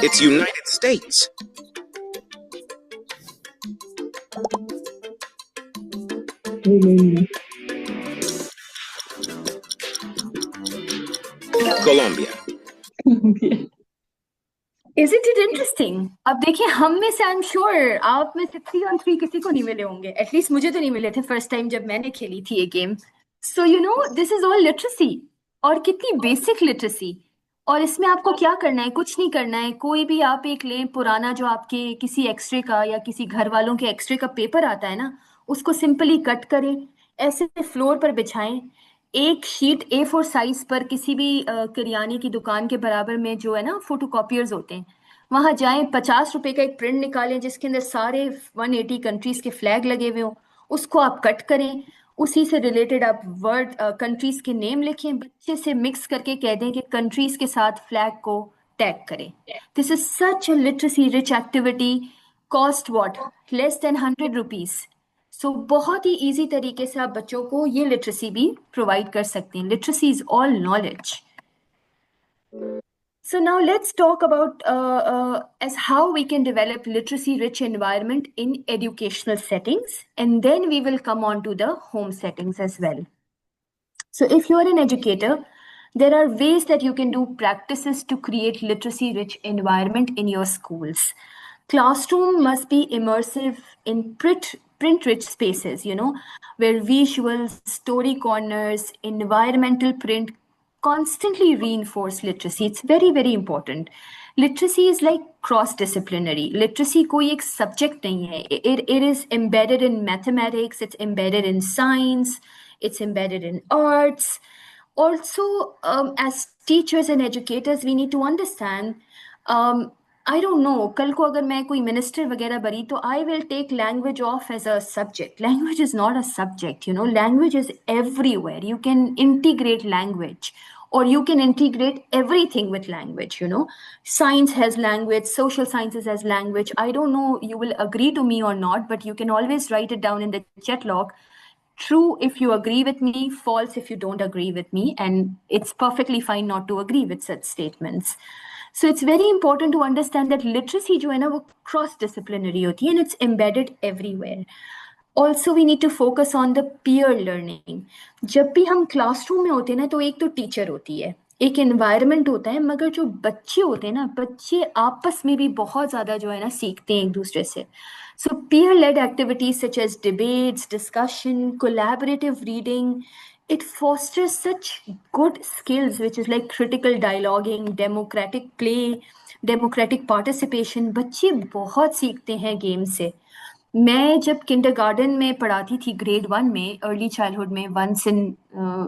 It's United States. Colombia. Isn't it interesting? अब देखिए, हम में से I'm sure आप में से 3 on 3 किसी को नहीं मिले होंगे. At least मुझे तो नहीं मिले थे first time जब मैंने खेली थी ये game. So this is all literacy. और कितनी basic literacy. और इसमें आपको क्या करना है? कुछ नहीं करना है. कोई भी आप एक लें पुराना जो आपके किसी एक्सरे का या किसी घर वालों के एक्सरे का पेपर आता है ना, उसको सिंपली कट करें, ऐसे फ्लोर पर बिछाएं. एक शीट A4 साइज पर किसी भी किराने की दुकान के बराबर में जो है ना फोटोकॉपियर्स होते हैं, वहां जाएं, 50 रुपए का एक प्रिंट निकालें जिसके अंदर सारे 180 कंट्रीज के फ्लैग लगे हुए हों. उसको आप कट करें, उसी से रिलेटेड आप वर्ड कंट्रीज के नेम लिखें, बच्चे से मिक्स करके कह दें कि कंट्रीज के साथ फ्लैग को टैग करें. This is such a literacy rich activity. Cost what? Less than 100 rupees. So बहुत ही इजी तरीके से आप बच्चों को ये लिटरेसी भी प्रोवाइड कर सकते हैं. Literacy is all knowledge. So now let's talk about as how we can develop literacy-rich environment in educational settings, and then we will come on to the home settings as well. So if you are an educator, there are ways that you can do practices to create literacy-rich environment in your schools. Classroom must be immersive in print-rich spaces, where visuals, story corners, environmental print constantly reinforce literacy. It's very, very important. Literacy is like cross-disciplinary. Literacy कोई एक subject नहीं है. It is embedded in mathematics, it's embedded in science, it's embedded in arts. Also, as teachers and educators, we need to understand, I don't know, कल को अगर मैं कोई minister वगैरह बनी तो I will take language off as a subject. Language is not a subject, language is everywhere. You can integrate language, or you can integrate everything with language, Science has language, social sciences has language. I don't know, you will agree to me or not, but you can always write it down in the chat log. True if you agree with me, false if you don't agree with me, and it's perfectly fine not to agree with such statements. So it's very important to understand that literacy जो है ना वो cross disciplinary होती है and it's embedded everywhere. Also we need to focus on the peer learning. जब भी हम classroom में होते हैं ना तो एक तो टीचर होती है, एक एनवायरनमेंट होता है, मगर जो बच्चे होते हैं ना, बच्चे आपस में भी बहुत ज़्यादा जो है ना सीखते हैं एक दूसरे से. So peer-led activities such as debates, discussion, collaborative reading, it fosters such good skills, which is like critical dialoguing, democratic play, democratic participation. बच्चे बहुत सीखते हैं गेम से. मैं जब किंडरगार्टन में पढ़ाती थी ग्रेड 1 में, अर्ली चाइल्डहुड में, once in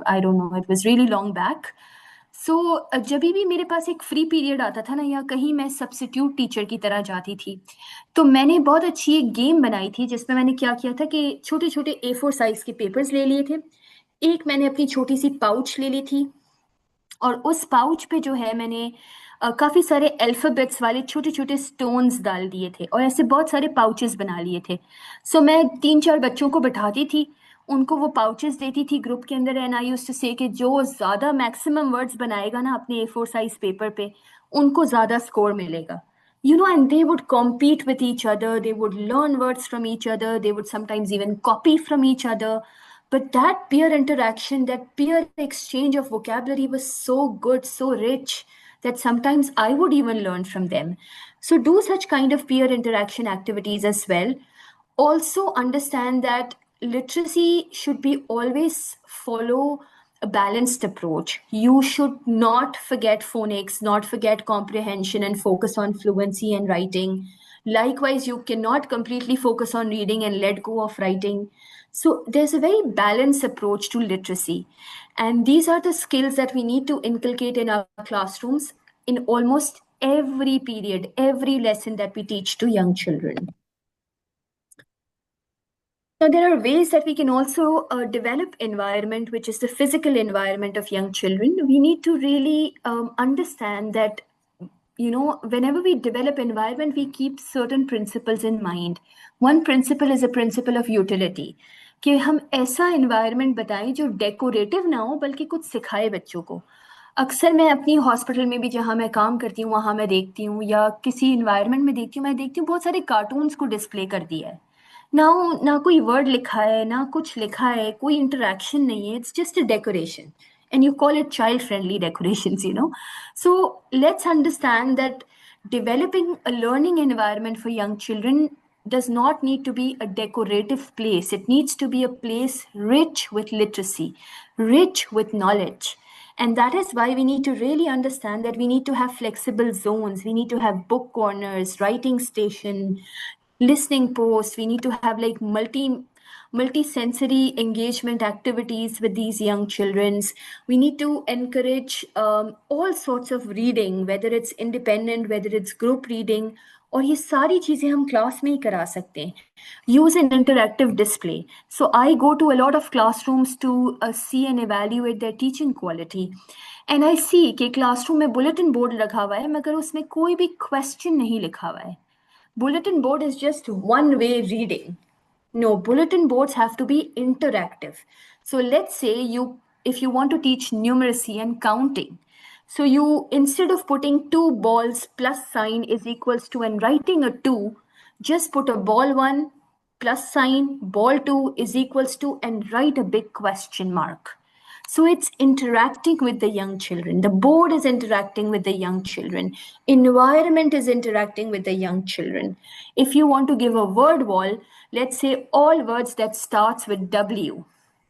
I don't know, it was really long back. So जब भी मेरे पास एक फ्री पीरियड आता था ना, या कहीं मैं सब्स्टिट्यूट टीचर की तरह जाती थी, तो मैंने बहुत अच्छी एक गेम बनाई थी जिसमें मैंने क्या किया था कि छोटे छोटे A4 साइज के पेपर्स ले लिए थे. एक मैंने अपनी छोटी सी पाउच ले ली थी, और उस पाउच पे जो है मैंने काफ़ी सारे अल्फ़ाबेट्स वाले छोटे छोटे स्टोन्स डाल दिए थे, और ऐसे बहुत सारे पाउचेस बना लिए थे. सो मैं 3-4 बच्चों को बैठाती थी, उनको वो पाउचेस देती थी ग्रुप के अंदर, एंड आई यूज्ड टू से कि जो ज़्यादा मैक्सिमम वर्ड्स बनाएगा ना अपने A4 साइज पेपर पे, उनको ज़्यादा स्कोर मिलेगा. You know, and they would compete with each other, they would learn words from each other, they would sometimes even copy from each other. But that peer interaction, that peer exchange of vocabulary was so good, so rich, that sometimes I would even learn from them. So do such kind of peer interaction activities as well. Also understand that literacy should be always follow a balanced approach. You should not forget phonics, not forget comprehension, and focus on fluency and writing. Likewise, you cannot completely focus on reading and let go of writing. So there's a very balanced approach to literacy. And these are the skills that we need to inculcate in our classrooms in almost every period, every lesson that we teach to young children. Now, there are ways that we can also develop environment, which is the physical environment of young children. We need to really understand that, you know, whenever we develop environment, we keep certain principles in mind. One principle is a principle of utility, कि हम ऐसा environment बताएं जो decorative ना हो बल्कि कुछ सिखाए बच्चों को. अक्सर मैं अपनी हॉस्पिटल में भी जहाँ मैं काम करती हूँ वहाँ मैं देखती हूँ, या किसी इन्वायरमेंट में देखती हूँ, मैं देखती हूँ बहुत सारे कार्टून्स को डिस्प्ले कर दिया है. ना कोई वर्ड लिखा है, ना कुछ लिखा है, कोई इंटरेक्शन नहीं है. It's just a decoration, and you call it child friendly decorations, you know. So let's understand that developing a learning environment for young children does not need to be a decorative place. It needs to be a place rich with literacy, rich with knowledge. And that is why we need to really understand that we need to have flexible zones. We need to have book corners, writing station, listening posts. We need to have like multi-sensory engagement activities with these young childrens. We need to encourage all sorts of reading, whether it's independent, whether it's group reading, और ये सारी चीज़ें हम class में ही करा सकते हैं. Use an interactive display. So I go to a lot of classrooms to see and evaluate their teaching quality. And I see कि classroom में bulletin board लगा हुआ है, मगर उसमें कोई भी question नहीं लिखा हुआ है. Bulletin board is just one-way reading. No, bulletin boards have to be interactive. So let's say if you want to teach numeracy and counting, so you, instead of putting 2 balls plus sign is equals to and writing a 2, just put a ball 1 plus sign, ball 2 is equals to, and write a big question mark. So it's interacting with the young children. The board is interacting with the young children. Environment is interacting with the young children. If you want to give a word wall, let's say all words that starts with W,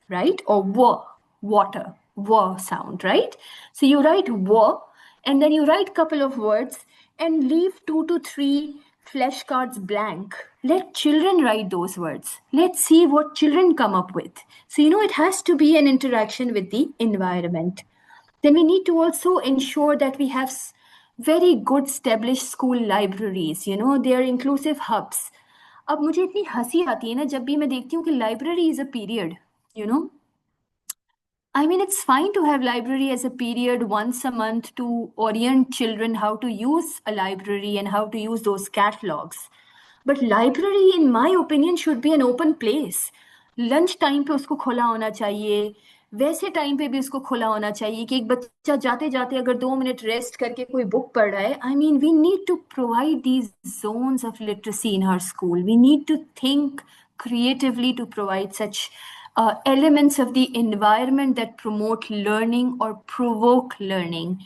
right? Or W, water, W sound, right? So you write W, and then you write couple of words and leave 2 to 3 flashcards blank. Let children write those words. Let's see what children come up with. So, you know, it has to be an interaction with the environment. Then we need to also ensure that we have very good established school libraries. You know, they are inclusive hubs. अब मुझे इतनी हंसी आती है ना जब भी मैं देखती हूँ कि library is a period, you know. I mean, it's fine to have library as a period once a month to orient children how to use a library and how to use those catalogs. But library, in my opinion, should be an open place. Lunch time पे उसको खुला होना चाहिए, वैसे time पे भी उसको खुला होना चाहिए कि एक बच्चा जाते जाते अगर 2 मिनट रेस्ट करके कोई बुक पढ़ रहा है, I mean we need to provide these zones of literacy in our school. We need to think creatively to provide such elements of the environment that promote learning or provoke learning.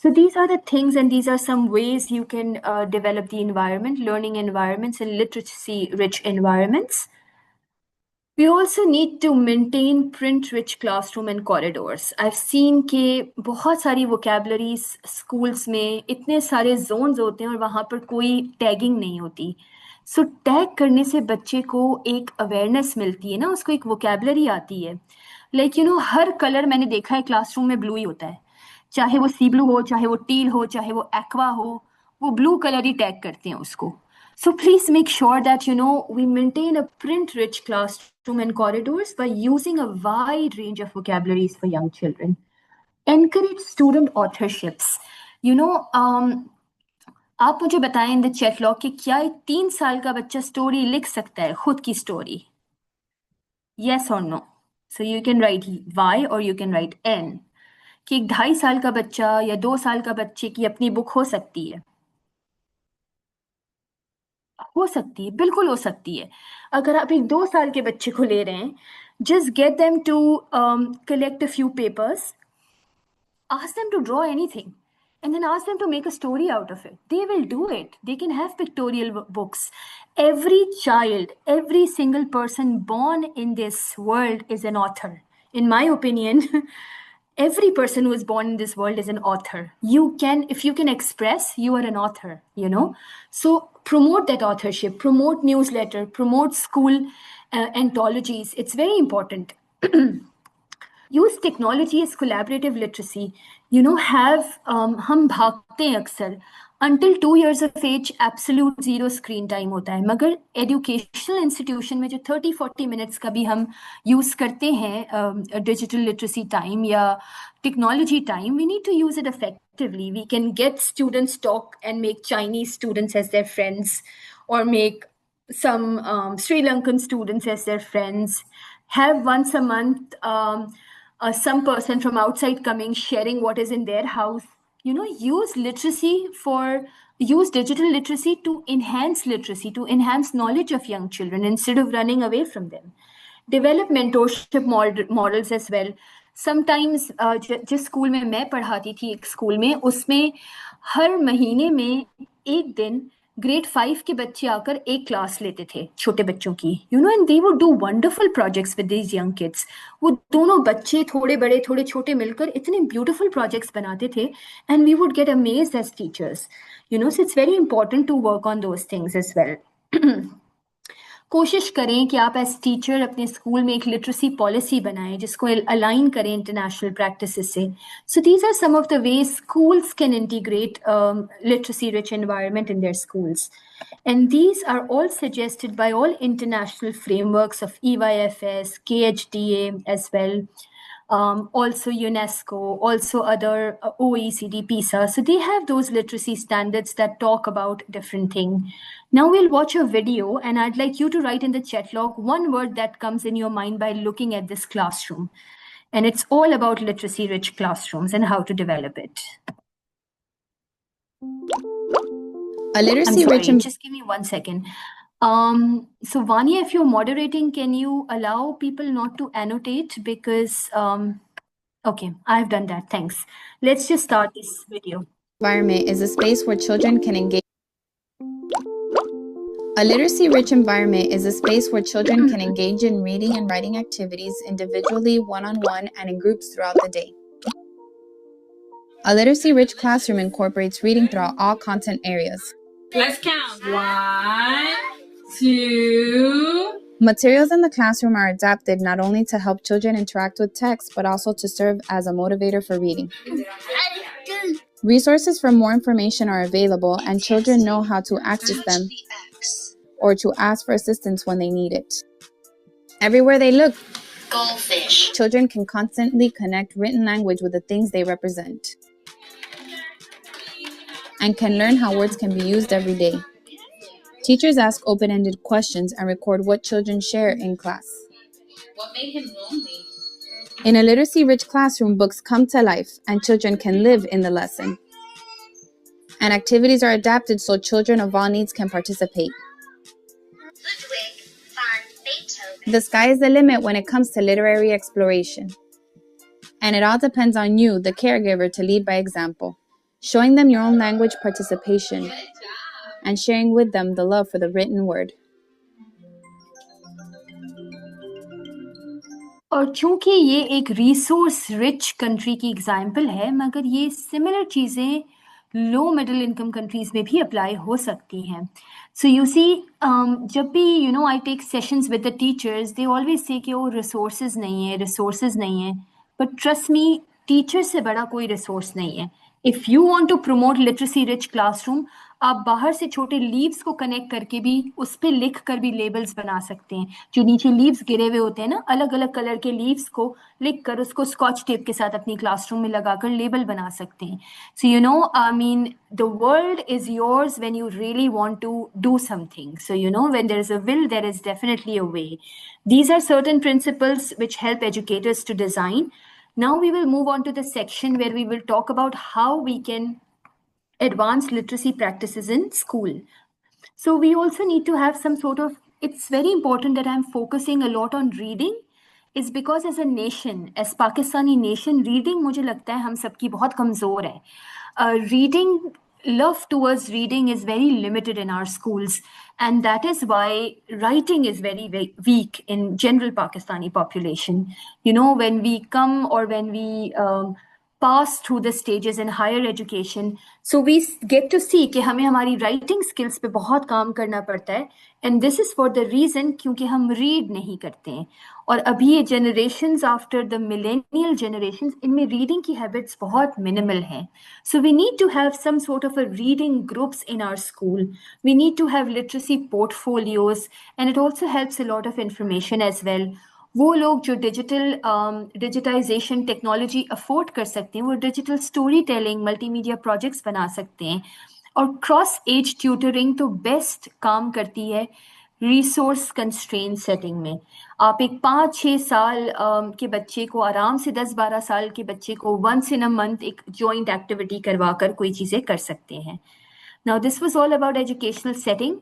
So these are the things, and these are some ways you can develop the environment, learning environments and literacy rich environments. We also need to maintain print-rich classroom and corridors. I've seen कि बहुत सारी vocabularies schools में इतने सारे zones होते हैं और वहाँ पर कोई tagging नहीं होती. So tag करने से बच्चे को एक awareness मिलती है ना, उसको एक vocabulary आती है. Like हर color मैंने देखा है classroom में blue ही होता है. चाहे वो sea blue हो, चाहे वो teal हो, चाहे वो aqua हो, वो blue color ही tag करते हैं उसको. So please make sure that we maintain a print-rich classroom and corridors by using a wide range of vocabularies for young children. Encourage student authorships. आप मुझे बताएं in the chat log कि क्या एक 3 साल का बच्चा स्टोरी लिख सकता है, खुद की story? Yes or no? So you can write Y or you can write N. कि एक 2.5 साल का बच्चा या 2 साल का बच्चे की अपनी बुक हो सकती है? हो सकती है, बिल्कुल हो सकती है. अगर आप एक 2 साल के बच्चे को ले रहे हैं, just get them to collect a few papers, ask them to draw anything, and then ask them to make a story out of it. They will do it. They can have pictorial books. Every child, every single person born in this world is an author. In my opinion, every person who is born in this world is an author. If you can express, you are an author, So promote that authorship, promote newsletter, promote school anthologies. It's very important. Use technology as collaborative literacy. हम भागते हैं अक्सर. Until 2 years of age, absolute zero screen time होता है. मगर educational institution में जो 30-40 minutes का भी हम use करते हैं digital literacy time या technology time, we need to use it effectively. We can get students talk and make Chinese students as their friends, or make some Sri Lankan students as their friends. Have once a month some person from outside coming, sharing what is in their house. Use digital literacy to enhance knowledge of young children instead of running away from them. Develop mentorship models as well. Sometimes जिस school में मैं पढ़ाती थी, एक school में, उसमें हर महीने में एक दिन ग्रेड 5 के बच्चे आकर एक क्लास लेते थे छोटे बच्चों की, and they would do wonderful projects with these young kids. वो दोनों बच्चे, थोड़े बड़े थोड़े छोटे, मिलकर इतने beautiful projects बनाते थे, and we would get amazed as teachers. So it's very important to work on those things as well. कोशिश करें कि आप एज टीचर अपने स्कूल में एक लिटरेसी पॉलिसी बनाएं जिसको अलाइन करें इंटरनेशनल प्रैक्टिसेस से. So these are some of the ways schools can integrate literacy rich environment in their schools, and these are all suggested by all international frameworks of EYFS, KHDA as well, also UNESCO, also other OECD, PISA. So they have those literacy standards that talk about different things. Now we'll watch a video, and I'd like you to write in the chat log one word that comes in your mind by looking at this classroom. And it's all about literacy rich classrooms and how to develop it. A literacy rich just give me 1 second. So Vanya, if you're moderating, can you allow people not to annotate? Because okay, I've done that. Thanks. Let's just start this video. Environment is a space where children can engage. A literacy-rich environment is a space where children can engage in reading and writing activities individually, one-on-one, and in groups throughout the day. A literacy-rich classroom incorporates reading throughout all content areas. Let's count. 1, 2. Materials in the classroom are adapted not only to help children interact with text, but also to serve as a motivator for reading. Resources for more information are available, and children know how to access them or to ask for assistance when they need it. Everywhere they look, goldfish. Children can constantly connect written language with the things they represent, and can learn how words can be used every day. Teachers ask open-ended questions and record what children share in class. What made him lonely? In a literacy-rich classroom, books come to life and children can live in the lesson. And activities are adapted so children of all needs can participate. Ludwig van Beethoven. The sky is the limit when it comes to literary exploration. And it all depends on you, the caregiver, to lead by example, showing them your own language participation, and sharing with them the love for the written word. और चूंकि ये एक resource rich country की example है, मगर ये similar चीज़ें low middle income countries में भी अप्लाई हो सकती हैं. सो यू सी, जब भी I take sessions with the teachers, they always say कि वो रिसोर्सेज नहीं है, बट ट्रस्ट मी, टीचर से बड़ा कोई रिसोर्स नहीं है. If you want to promote literacy rich classroom, आप बाहर से छोटे लीव्स को कनेक्ट करके भी उस पर लिख कर भी लेबल्स बना सकते हैं. जो नीचे लीव्स गिरे हुए होते हैं ना, अलग अलग कलर के लीव्स को लिख कर उसको स्कॉच टेप के साथ अपनी क्लासरूम में लगाकर लेबल बना सकते हैं. So I mean, the world is yours when you really want to do something. So when there is a will, there is definitely a way. These are certain principles which help educators to design. Now we will move on to the section where we will talk about how we can advance literacy practices in school. So we also need to have some sort of, it's very important that I'm focusing a lot on reading, is because as a nation, as Pakistani nation, reading मुझे लगता है हम सबकी बहुत कमज़ोर है. Reading, love towards reading is very limited in our schools, and that is why writing is very, very weak in general Pakistani population. When we come, or when we pass through the stages in higher education, so we get to see कि हमें हमारी writing skills पे बहुत काम करना पड़ता है, and this is for the reason क्योंकि हम read नहीं करते हैं. और अभी ये generations after the millennial generations, इनमें reading की habits बहुत minimal हैं. So we need to have some sort of a reading groups in our school. We need to have literacy portfolios, and it also helps a lot of information as well. वो लोग जो digitisation technology afford कर सकते हैं, वो digital story telling multimedia projects बना सकते हैं. और क्रॉस एज ट्यूटरिंग तो बेस्ट काम करती है रिसोर्स कंस्ट्रेंट सेटिंग में. आप एक 5-6 साल के बच्चे को आराम से 10-12 साल के बच्चे को once in a month एक जॉइंट एक्टिविटी करवा कर कोई चीज़ें कर सकते हैं. Now this was all about educational setting.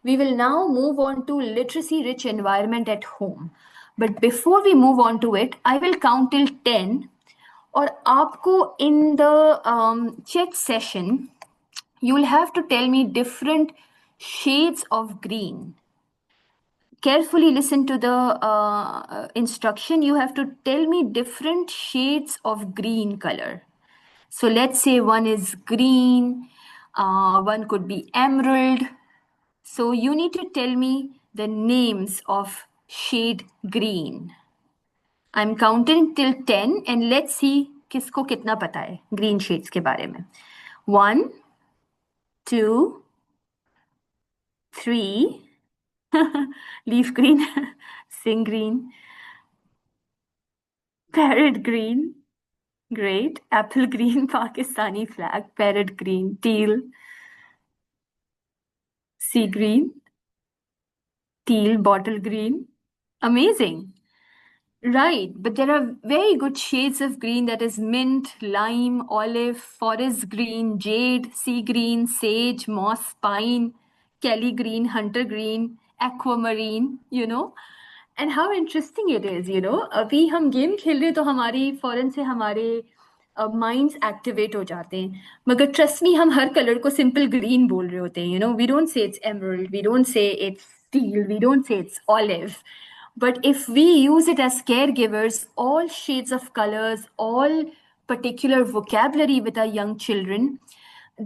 We will now move on to literacy rich environment at home. But before we move on to it, I will count till 10. और आपको in the chat session, you will have to tell me different shades of green. Carefully listen to the instruction. You have to tell me different shades of green color. So let's say one is green, one could be emerald. So you need to tell me the names of shade green. I'm counting till 10 and let's see किसको कितना पता है green shades के बारे में. 1, 2, 3, leaf green, sing green, parrot green, great, apple green, Pakistani flag, parrot green, teal, sea green, teal, bottle green, amazing. Right, but there are very good shades of green, that is mint, lime, olive, forest green, jade, sea green, sage, moss, pine, Kelly green, hunter green, aquamarine, And how interesting it is, अभी हम game खेल रहे तो हमारी फौरन से हमारे minds activate हो जाते हैं, मगर ट्रस्ट मी, हम हर कलर को सिंपल ग्रीन बोल रहे होते हैं. We don't say it's emerald, we don't say it's steel, we don't say it's olive. But if we use it as caregivers, all shades of colors, all particular vocabulary with our young children,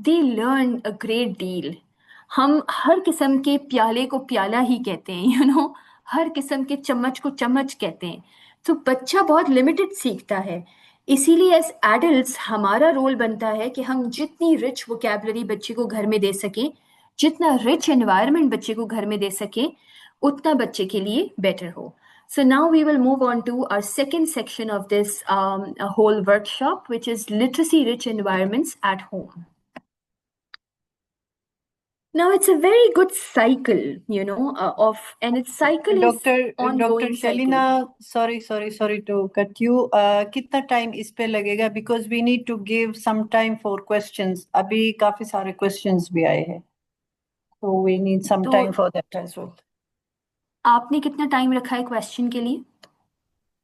they learn a great deal. हम हर किस्म के प्याले को प्याला ही कहते हैं, हर किस्म के चम्मच को चम्मच कहते हैं. तो बच्चा बहुत लिमिटेड सीखता है. इसीलिए एज एडल्ट्स हमारा रोल बनता है कि हम जितनी रिच वोकैबुलरी बच्चे को घर में दे सकें, जितना रिच एनवायरनमेंट बच्चे को घर में दे सकें, उतना बच्चे के लिए बेटर हो. So now we will move on to our second section of this whole workshop, which is literacy rich environments at home. Now it's a very good cycle, and its cycle is doctor ongoing Shalina, cycle. Sorry to cut you, कितना time इस पे लगेगा? Because we need to give some time for questions, अभी काफी सारे questions भी आए हैं, तो वी नीड सम तो time for that as well. आपने कितना टाइम रखा है क्वेश्चन के लिए?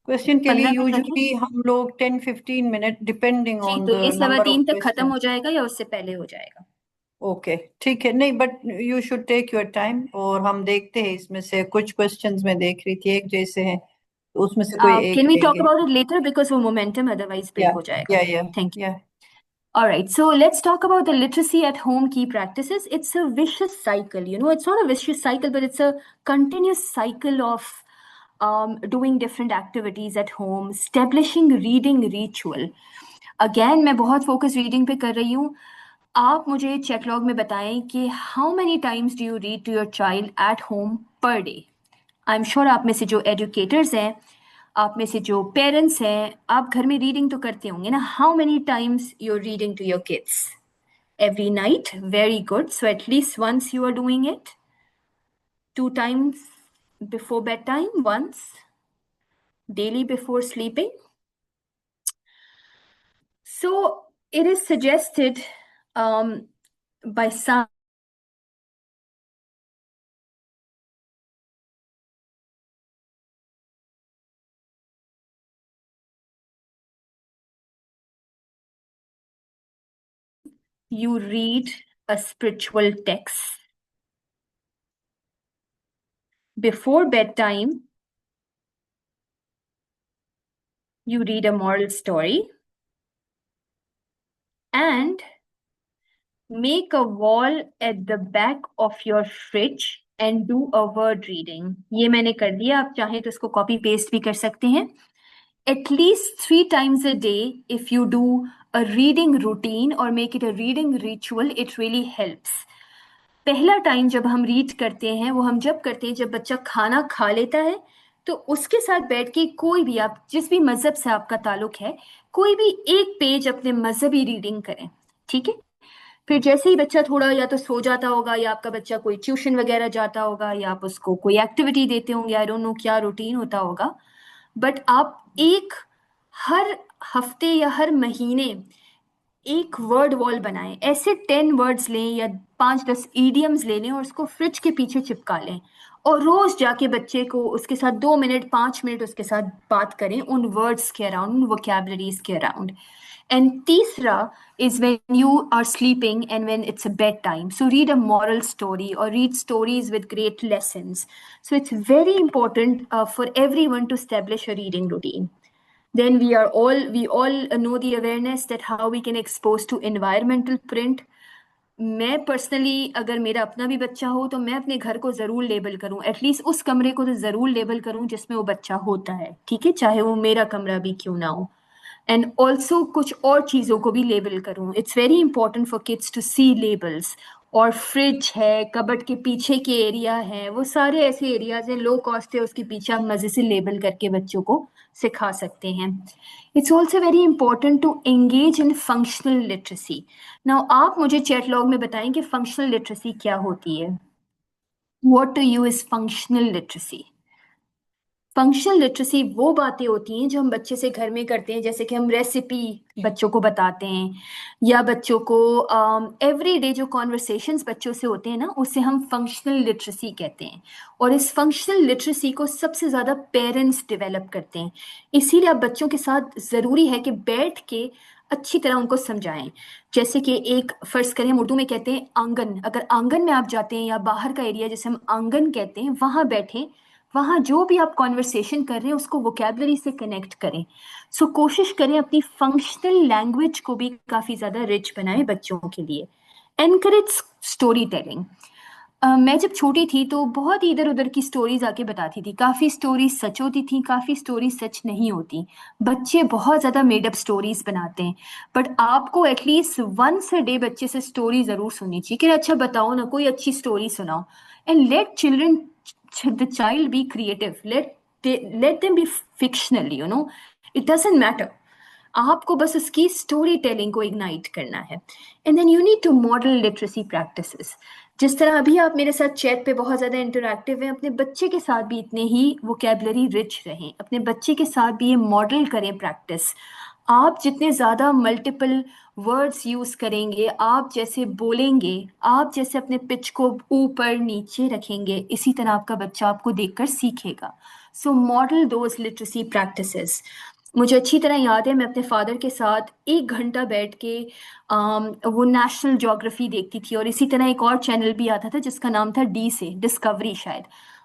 क्वेश्चन के लिए 15 मिनट रखें? यूजुअली हम लोग 10-15 मिनट डिपेंडिंग जी, ऑन तो द ये नंबर ऑफ 3:15 तक खत्म क्वेश्चन। हो जाएगा या उससे पहले हो जाएगा? ओके, ठीक है। नहीं, but you should take your time, और हम देखते हैं इसमें से कुछ क्वेश्चंस मैं देख रही थी एक जैसे हैं, तो उसमें से कोई एक Can we talk लेंगे। about it later because वो momentum otherwise या break हो जाएगा? या Thank you. या All right, so let's talk about the literacy at home key practices. It's a vicious cycle, it's not a vicious cycle, but it's a continuous cycle of doing different activities at home, establishing reading ritual. Again, मैं बहुत focus reading पे कर रही हूँ. आप मुझे check log में बताएं कि how many times do you read to your child at home per day? I'm sure आप में से जो educators हैं, आप में से जो पेरेंट्स हैं, आप घर में रीडिंग तो करते होंगे ना? How many times you are reading to your kids? Every night? Very good. So at least once you are doing it. 2 times before bedtime, once. Daily before sleeping. So it is suggested by some you read a spiritual text. Before bedtime, you read a moral story. And make a wall at the back of your fridge and do a word reading. ये मैंने कर दिया, आप चाहें तो इसको copy paste भी कर सकते हैं. At least 3 times a day, if you do a reading routine or make it a reading ritual, it really helps. पहला टाइम जब हम रीड करते हैं वो हम जब करते हैं जब बच्चा खाना खा लेता है, तो उसके साथ बैठ के कोई भी, आप जिस भी मजहब से आपका ताल्लुक है, कोई भी एक पेज अपने मजहबी रीडिंग करें. ठीक है? फिर जैसे ही बच्चा थोड़ा या तो सो जाता होगा, या आपका बच्चा कोई ट्यूशन वगैरह जाता होगा, या आप उसको कोई एक्टिविटी देते होंगे, आई डोंट नो क्या रूटीन होता होगा, बट आप हर हफ्ते या हर महीने एक वर्ड वॉल बनाएं. ऐसे 10 वर्ड्स लें या 5-10 ईडियम्स ले लें और उसको फ्रिज के पीछे चिपका लें, और रोज जाके बच्चे को उसके साथ 2 मिनट 5 मिनट उसके साथ बात करें उन वर्ड्स के अराउंड, उन वोकैबुलरीज के अराउंड. And तीसरा is when you are sleeping and when it's a bedtime. So read a moral story or read stories with great lessons. So it's very important for everyone to establish a reading routine. Then we all know the awareness that how we can expose to environmental print. मैं personally अगर मेरा अपना भी बच्चा हो तो मैं अपने घर को जरूर लेबल करूं, एटलीस्ट उस कमरे को तो जरूर लेबल करूं जिसमें वो बच्चा होता है. ठीक है? चाहे वो मेरा कमरा भी क्यों ना हो. एंड ऑल्सो कुछ और चीज़ों को भी लेबल करूँ. It's very important for kids to see labels. और फ्रिज है, कबर्ड के पीछे के एरिया है, वो सारे ऐसे एरियाज हैं, लो कॉस्ट है, उसके पीछे आप मज़े से लेबल करके बच्चों को सिखा सकते हैं. It's also very important to engage in functional literacy. Now आप मुझे चैट लॉग में बताएं कि फंक्शनल लिटरेसी क्या होती है. What to you is functional literacy? Functional literacy वो बातें होती हैं जो हम बच्चे से घर में करते हैं, जैसे कि हम रेसिपी बच्चों को बताते हैं, या बच्चों को एवरी डे जो कॉन्वर्सेशंस बच्चों से होते हैं ना, उसे हम फंक्शनल लिटरेसी कहते हैं. और इस फंक्शनल लिटरेसी को सबसे ज़्यादा पेरेंट्स डेवलप करते हैं. इसीलिए आप बच्चों के साथ ज़रूरी है कि बैठ के अच्छी तरह उनको समझाएं. जैसे कि एक फर्ज करें, हम उर्दू में कहते हैं आंगन. अगर आंगन में आप जाते हैं या बाहर का एरिया जिसे हम आंगन कहते हैं, वहाँ बैठें, वहाँ जो भी आप कॉन्वर्सेशन कर रहे हैं उसको वोकैबुलरी से कनेक्ट करें. सो कोशिश करें अपनी फंक्शनल लैंग्वेज को भी काफ़ी ज़्यादा रिच बनाएं बच्चों के लिए. Encourage story telling. मैं जब छोटी थी तो बहुत ही इधर उधर की स्टोरीज आके बताती थी. काफ़ी स्टोरीज सच होती थी, काफ़ी स्टोरीज सच नहीं होती. बच्चे बहुत ज़्यादा मेडअप स्टोरीज बनाते हैं, बट आपको एटलीस्ट वंस अ डे बच्चे से स्टोरी ज़रूर सुननी चाहिए कि अच्छा बताओ ना, कोई अच्छी स्टोरी सुनाओ. And let children, the child be creative. Let them be fictional. It doesn't matter. आपको बस उसकी स्टोरी टेलिंग को इग्नाइट करना है। And then you need to model literacy practices. जिस तरह अभी आप मेरे साथ चैट पे बहुत ज़्यादा इंटरैक्टिव हैं, अपने बच्चे के साथ भी इतने ही वोकेबलरी रिच रहें, अपने बच्चे के साथ भी ये मॉडल करें प्रैक्टिस। आप जितने ज़्यादा मल्टीपल वर्ड्स यूज़ करेंगे, आप जैसे बोलेंगे, आप जैसे अपने पिच को ऊपर नीचे रखेंगे, इसी तरह आपका बच्चा आपको देखकर सीखेगा। सो मॉडल दोज लिटरेसी प्रैक्टिसेस। मुझे अच्छी तरह याद है, मैं अपने फादर के साथ 1 घंटा बैठ के वो नेशनल ज्योग्राफी देखती थी, और इसी तरह एक और चैनल भी आता था जिसका नाम था डी से डिस्कवरी शायद।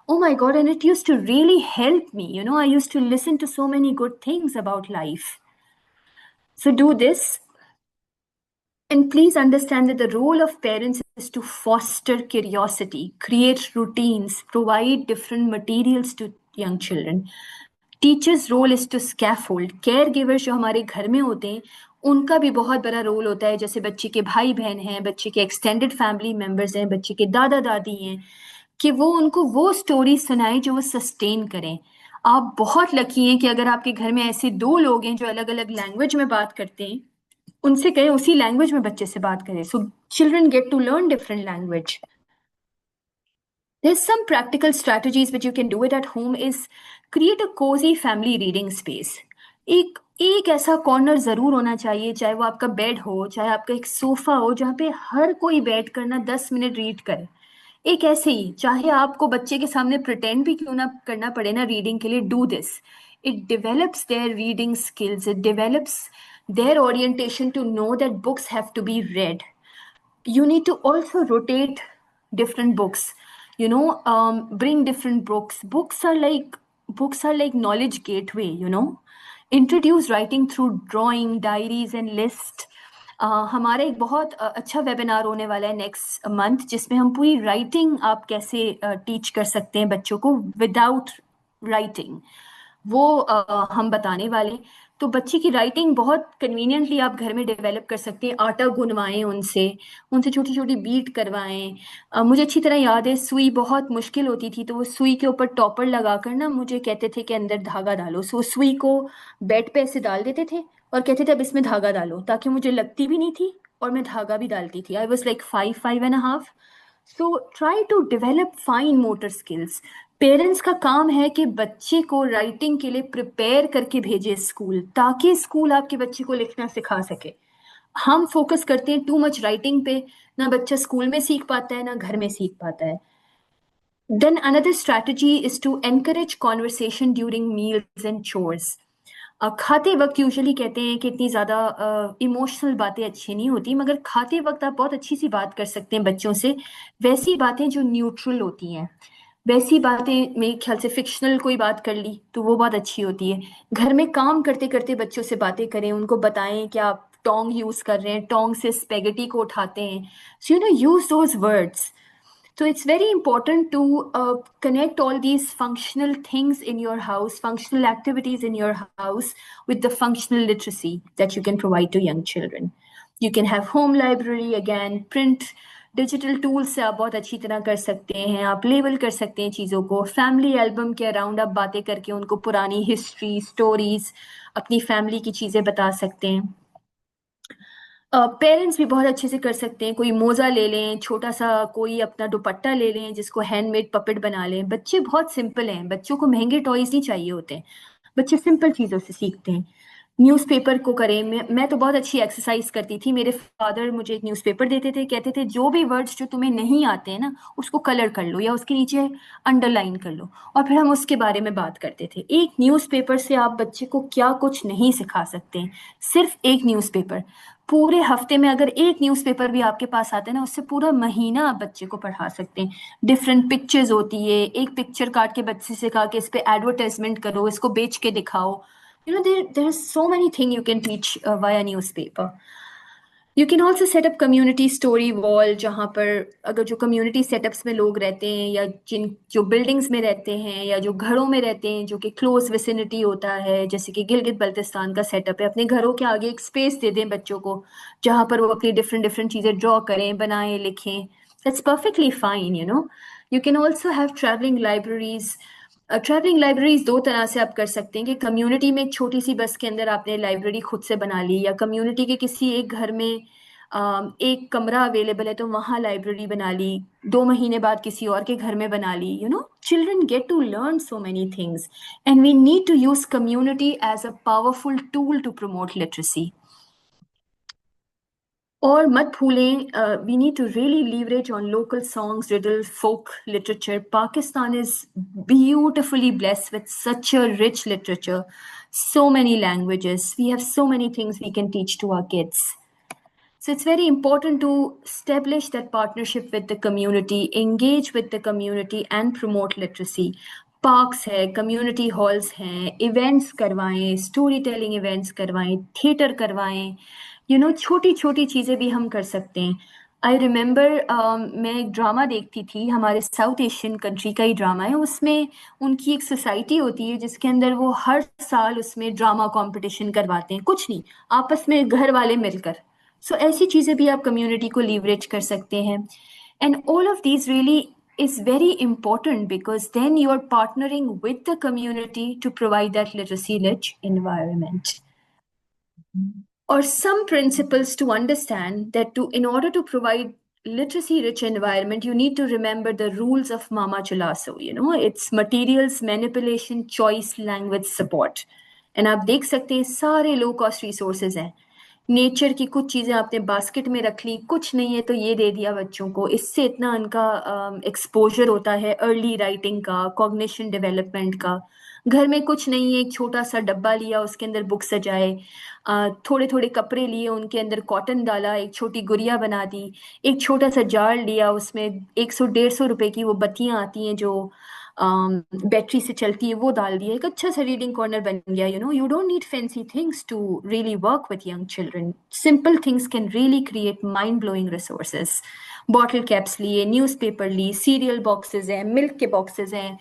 Oh my God, and it used to really help me. You know, I used to listen to so many good things about life. So do this. And please understand that the role of parents is to foster curiosity, create routines, provide different materials to young children. Teachers role is to scaffold. Care givers जो हमारे घर में होते हैं, उनका भी बहुत बड़ा रोल होता है। जैसे बच्चे के भाई बहन हैं, बच्चे के एक्सटेंडेड फैमिली मेंबर्स हैं, बच्चे के दादा दादी हैं, कि वो उनको वो स्टोरी सुनाएं जो वो सस्टेन करें। आप बहुत लकी हैं कि अगर आपके घर में ऐसे 2 लोग हैं जो अलग अलग लैंग्वेज में बात करते हैं, उनसे कहें उसी लैंग्वेज में बच्चे से बात करें। So children get to learn different language. There's some practical strategies which you can do it at home is create a cozy family reading space. एक ऐसा कॉर्नर जरूर होना चाहिए, चाहे वो आपका बेड हो, चाहे आपका एक सोफा हो, जहाँ पे हर कोई बैठ कर ना 10 मिनट रीड करे। एक ऐसे ही, चाहे आपको बच्चे के सामने प्रिटेंड भी क्यों ना करना पड़े ना रीडिंग के लिए, do this. It develops their reading skills, it develops their orientation to know that books have to be read. You need to also rotate different books, you know, bring different books are like knowledge gateway, you know. Introduce writing through drawing, diaries and list. हमारा एक बहुत अच्छा webinar होने वाला है next month, जिसमें हम पूरी राइटिंग आप कैसे टीच कर सकते हैं बच्चों को विदाउट राइटिंग, वो हम बताने वाले। तो बच्चे की राइटिंग बहुत कन्वीनियंटली आप घर में डेवलप कर सकते हैं। आटा गुनवाएं उनसे छोटी छोटी बीट करवाएं। मुझे अच्छी तरह याद है, सुई बहुत मुश्किल होती थी, तो वो सुई के ऊपर टॉपर लगाकर ना मुझे कहते थे कि अंदर धागा डालो। सो सुई को बेड पे ऐसे डाल देते थे और कहते थे अब इसमें धागा डालो, ताकि मुझे लगती भी नहीं थी और मैं धागा भी डालती थी। I was like 5.5. So try to develop fine motor skills. Parents का काम है कि बच्चे को राइटिंग के लिए प्रिपेयर करके भेजे स्कूल, ताकि स्कूल आपके बच्चे को लिखना सिखा सके। हम फोकस करते हैं टू मच राइटिंग पे, ना बच्चा स्कूल में सीख पाता है ना घर में सीख पाता है। Then another strategy is to encourage conversation during meals and chores. खाते वक्त यूजुअली कहते हैं कि इतनी ज़्यादा इमोशनल बातें अच्छी नहीं होती, मगर खाते वक्त आप बहुत अच्छी सी बात कर सकते हैं बच्चों से। वैसी बातें जो न्यूट्रल होती हैं, वैसी बातें, मेरे ख्याल से फिक्शनल कोई बात कर ली तो वो बहुत अच्छी होती है। घर में काम करते करते बच्चों से बातें करें, उनको बताएं कि आप टोंग यूज़ कर रहे हैं, टोंग से स्पेगेटी को उठाते हैं। So you know, use those words. So it's very important to connect all these functional things in your house, functional activities in your house, with the functional literacy that you can provide to young children. You can have home library, again, print, digital tools से आप बहुत अच्छी तरह कर सकते हैं। आप label कर सकते हैं चीज़ों को। फैमिली एल्बम के अराउंड आप बातें करके उनको पुरानी हिस्ट्री, स्टोरीज, अपनी फैमिली की चीज़ें बता सकते हैं। पेरेंट्स भी बहुत अच्छे से कर सकते हैं। कोई मोजा ले लें, छोटा सा कोई अपना दुपट्टा ले लें जिसको हैंडमेड पपेट बना लें। बच्चे बहुत सिंपल हैं, बच्चों को महंगे टॉयज नहीं चाहिए होते हैं, बच्चे सिंपल चीज़ों से सीखते हैं। न्यूज़पेपर को करें। मैं तो बहुत अच्छी एक्सरसाइज करती थी। मेरे फादर मुझे एक न्यूज़पेपर देते थे, कहते थे जो भी वर्ड्स जो तुम्हें नहीं आते हैं ना, उसको कलर कर लो या उसके नीचे अंडरलाइन कर लो, और फिर हम उसके बारे में बात करते थे। एक न्यूज़पेपर से आप बच्चे को क्या कुछ नहीं सिखा सकते हैं। सिर्फ एक न्यूज़पेपर, पूरे हफ्ते में अगर एक न्यूज़पेपर भी आपके पास आता है ना, उससे पूरा महीना आप बच्चे को पढ़ा सकते हैं। डिफरेंट पिक्चर्स होती है, एक पिक्चर काट के बच्चे से कहा कि इस पे एडवर्टाइजमेंट करो, इसको बेच के दिखाओ। You know, there are so many things you can teach via newspaper. You can also set up community story wall, जहाँ पर अगर जो community setups में लोग रहते हैं, या जो buildings में रहते हैं, या जो घरों में रहते हैं, जो कि close vicinity होता है, जैसे कि गिलगित बल्तिस्तान का setup है, अपने घरों के आगे एक space दे दें बच्चों को, जहाँ पर वो अपनी different चीज़ें draw करें, बनाएं, लिखें। That's perfectly fine, you know. You can also have traveling libraries. Travelling libraries दो तरह से आप कर सकते हैं कि कम्युनिटी में एक छोटी सी बस के अंदर आपने लाइब्रेरी खुद से बना ली, या कम्युनिटी के किसी एक घर में एक कमरा अवेलेबल है तो वहाँ लाइब्रेरी बना ली, 2 महीने बाद किसी और के घर में बना ली. Children get to learn so many things and we need to use community as a powerful tool to promote literacy. और मत भूलें, we need to really leverage on local songs, riddle, folk literature. Pakistan is beautifully blessed with such a rich literature, so many languages. We have so many things we can teach to our kids. So it's very important to establish that partnership with the community, engage with the community and promote literacy. Parks है, community halls हैं, events करवाएं, storytelling events करवाएं, theater करवाएं. छोटी छोटी चीजें भी हम कर सकते हैं. आई रिमेम्बर मैं एक ड्रामा देखती थी, हमारे साउथ एशियन कंट्री का ही ड्रामा है. उसमें उनकी एक सोसाइटी होती है जिसके अंदर वो हर साल उसमें ड्रामा कंपटीशन करवाते हैं. कुछ नहीं, आपस में घर वाले मिलकर. सो ऐसी चीजें भी आप कम्युनिटी को लीवरेज कर सकते हैं. And all of these really is very important because then you are partnering with the community to provide that literacy rich environment. Or some principles to understand that in order to provide literacy rich environment, you need to remember the rules of Mama Chalaso. It's materials, manipulation, choice, language, support. And आप देख सकते हैं सारे low cost resources हैं. Nature की कुछ चीज़ें आपने बास्केट में रख ली, कुछ नहीं है तो ये दे दिया बच्चों को. इससे इतना उनका एक्सपोजर होता है अर्ली राइटिंग का, कॉग्निशन डेवलपमेंट का. घर में कुछ नहीं है, एक छोटा सा डब्बा लिया, उसके अंदर बुक सजाए, थोड़े थोड़े कपड़े लिए, उनके अंदर कॉटन डाला, एक छोटी गुड़िया बना दी, एक छोटा सा जार लिया, उसमें 100-150 रुपए की वो बत्तियां आती हैं जो बैटरी से चलती है, वो डाल दिया, एक अच्छा सा रीडिंग कॉर्नर बन गया. You don't need fancy things to really work with young children. Simple things can really create mind blowing resources. Bottle caps लिए, न्यूज़पेपर ली, सीरियल बॉक्सेस हैं, मिल्क के बॉक्सेस हैं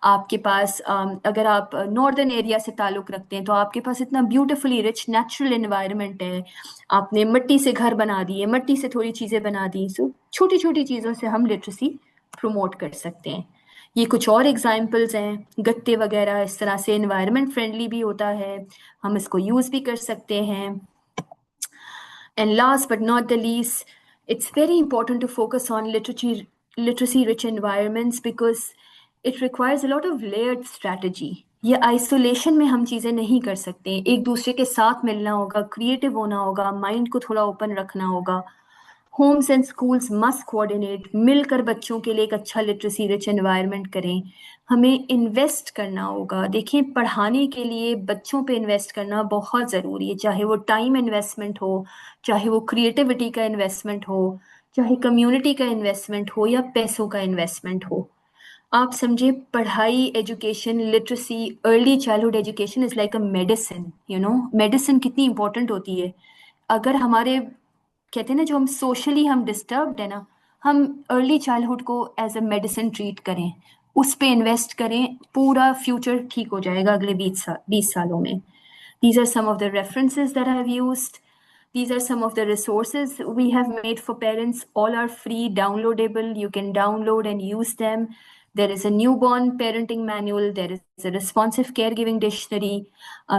आपके पास. अगर आप नॉर्दर्न एरिया से ताल्लुक रखते हैं तो आपके पास इतना ब्यूटिफुली रिच नेचुरल एनवायरनमेंट है. आपने मिट्टी से घर बना दिए, मिट्टी से थोड़ी चीज़ें बना दी. सो छोटी छोटी चीज़ों से हम लिटरेसी प्रमोट कर सकते हैं. ये कुछ और एग्जाम्पल्स हैं, गत्ते वगैरह, इस तरह से एनवायरनमेंट फ्रेंडली भी होता है, हम इसको यूज़ भी कर सकते हैं. And last but not the least, it's very important to focus on literacy rich environments because it requires a lot of layered strategy. ये आइसोलेशन में हम चीज़ें नहीं कर सकते. एक दूसरे के साथ मिलना होगा, क्रिएटिव होना होगा, माइंड को थोड़ा ओपन रखना होगा. Homes and schools must coordinate, मिलकर बच्चों के लिए एक अच्छा लिटरेसी रिच एनवायरनमेंट करें. हमें इन्वेस्ट करना होगा. देखिए, पढ़ाने के लिए बच्चों पे इन्वेस्ट करना बहुत ज़रूरी है, चाहे वो टाइम इन्वेस्टमेंट हो, चाहे वो क्रिएटिविटी का इन्वेस्टमेंट हो, चाहे कम्युनिटी का इन्वेस्टमेंट हो, या पैसों का इन्वेस्टमेंट हो. आप समझे, पढ़ाई, education, literacy, early childhood education is like a medicine. Medicine कितनी इंपॉर्टेंट होती है. अगर हमारे कहते हैं ना, जो हम सोशली हम डिस्टर्ब्ड है ना, हम अर्ली चाइल्डहुड को एज अ मेडिसिन ट्रीट करें, उस पे इन्वेस्ट करें, पूरा फ्यूचर ठीक हो जाएगा अगले 20 सालों में. These are some of the references that I have used. These are some of the resources we have made for parents. All are free, downloadable. You can download and use them. There is a newborn parenting manual. There is a responsive caregiving dictionary.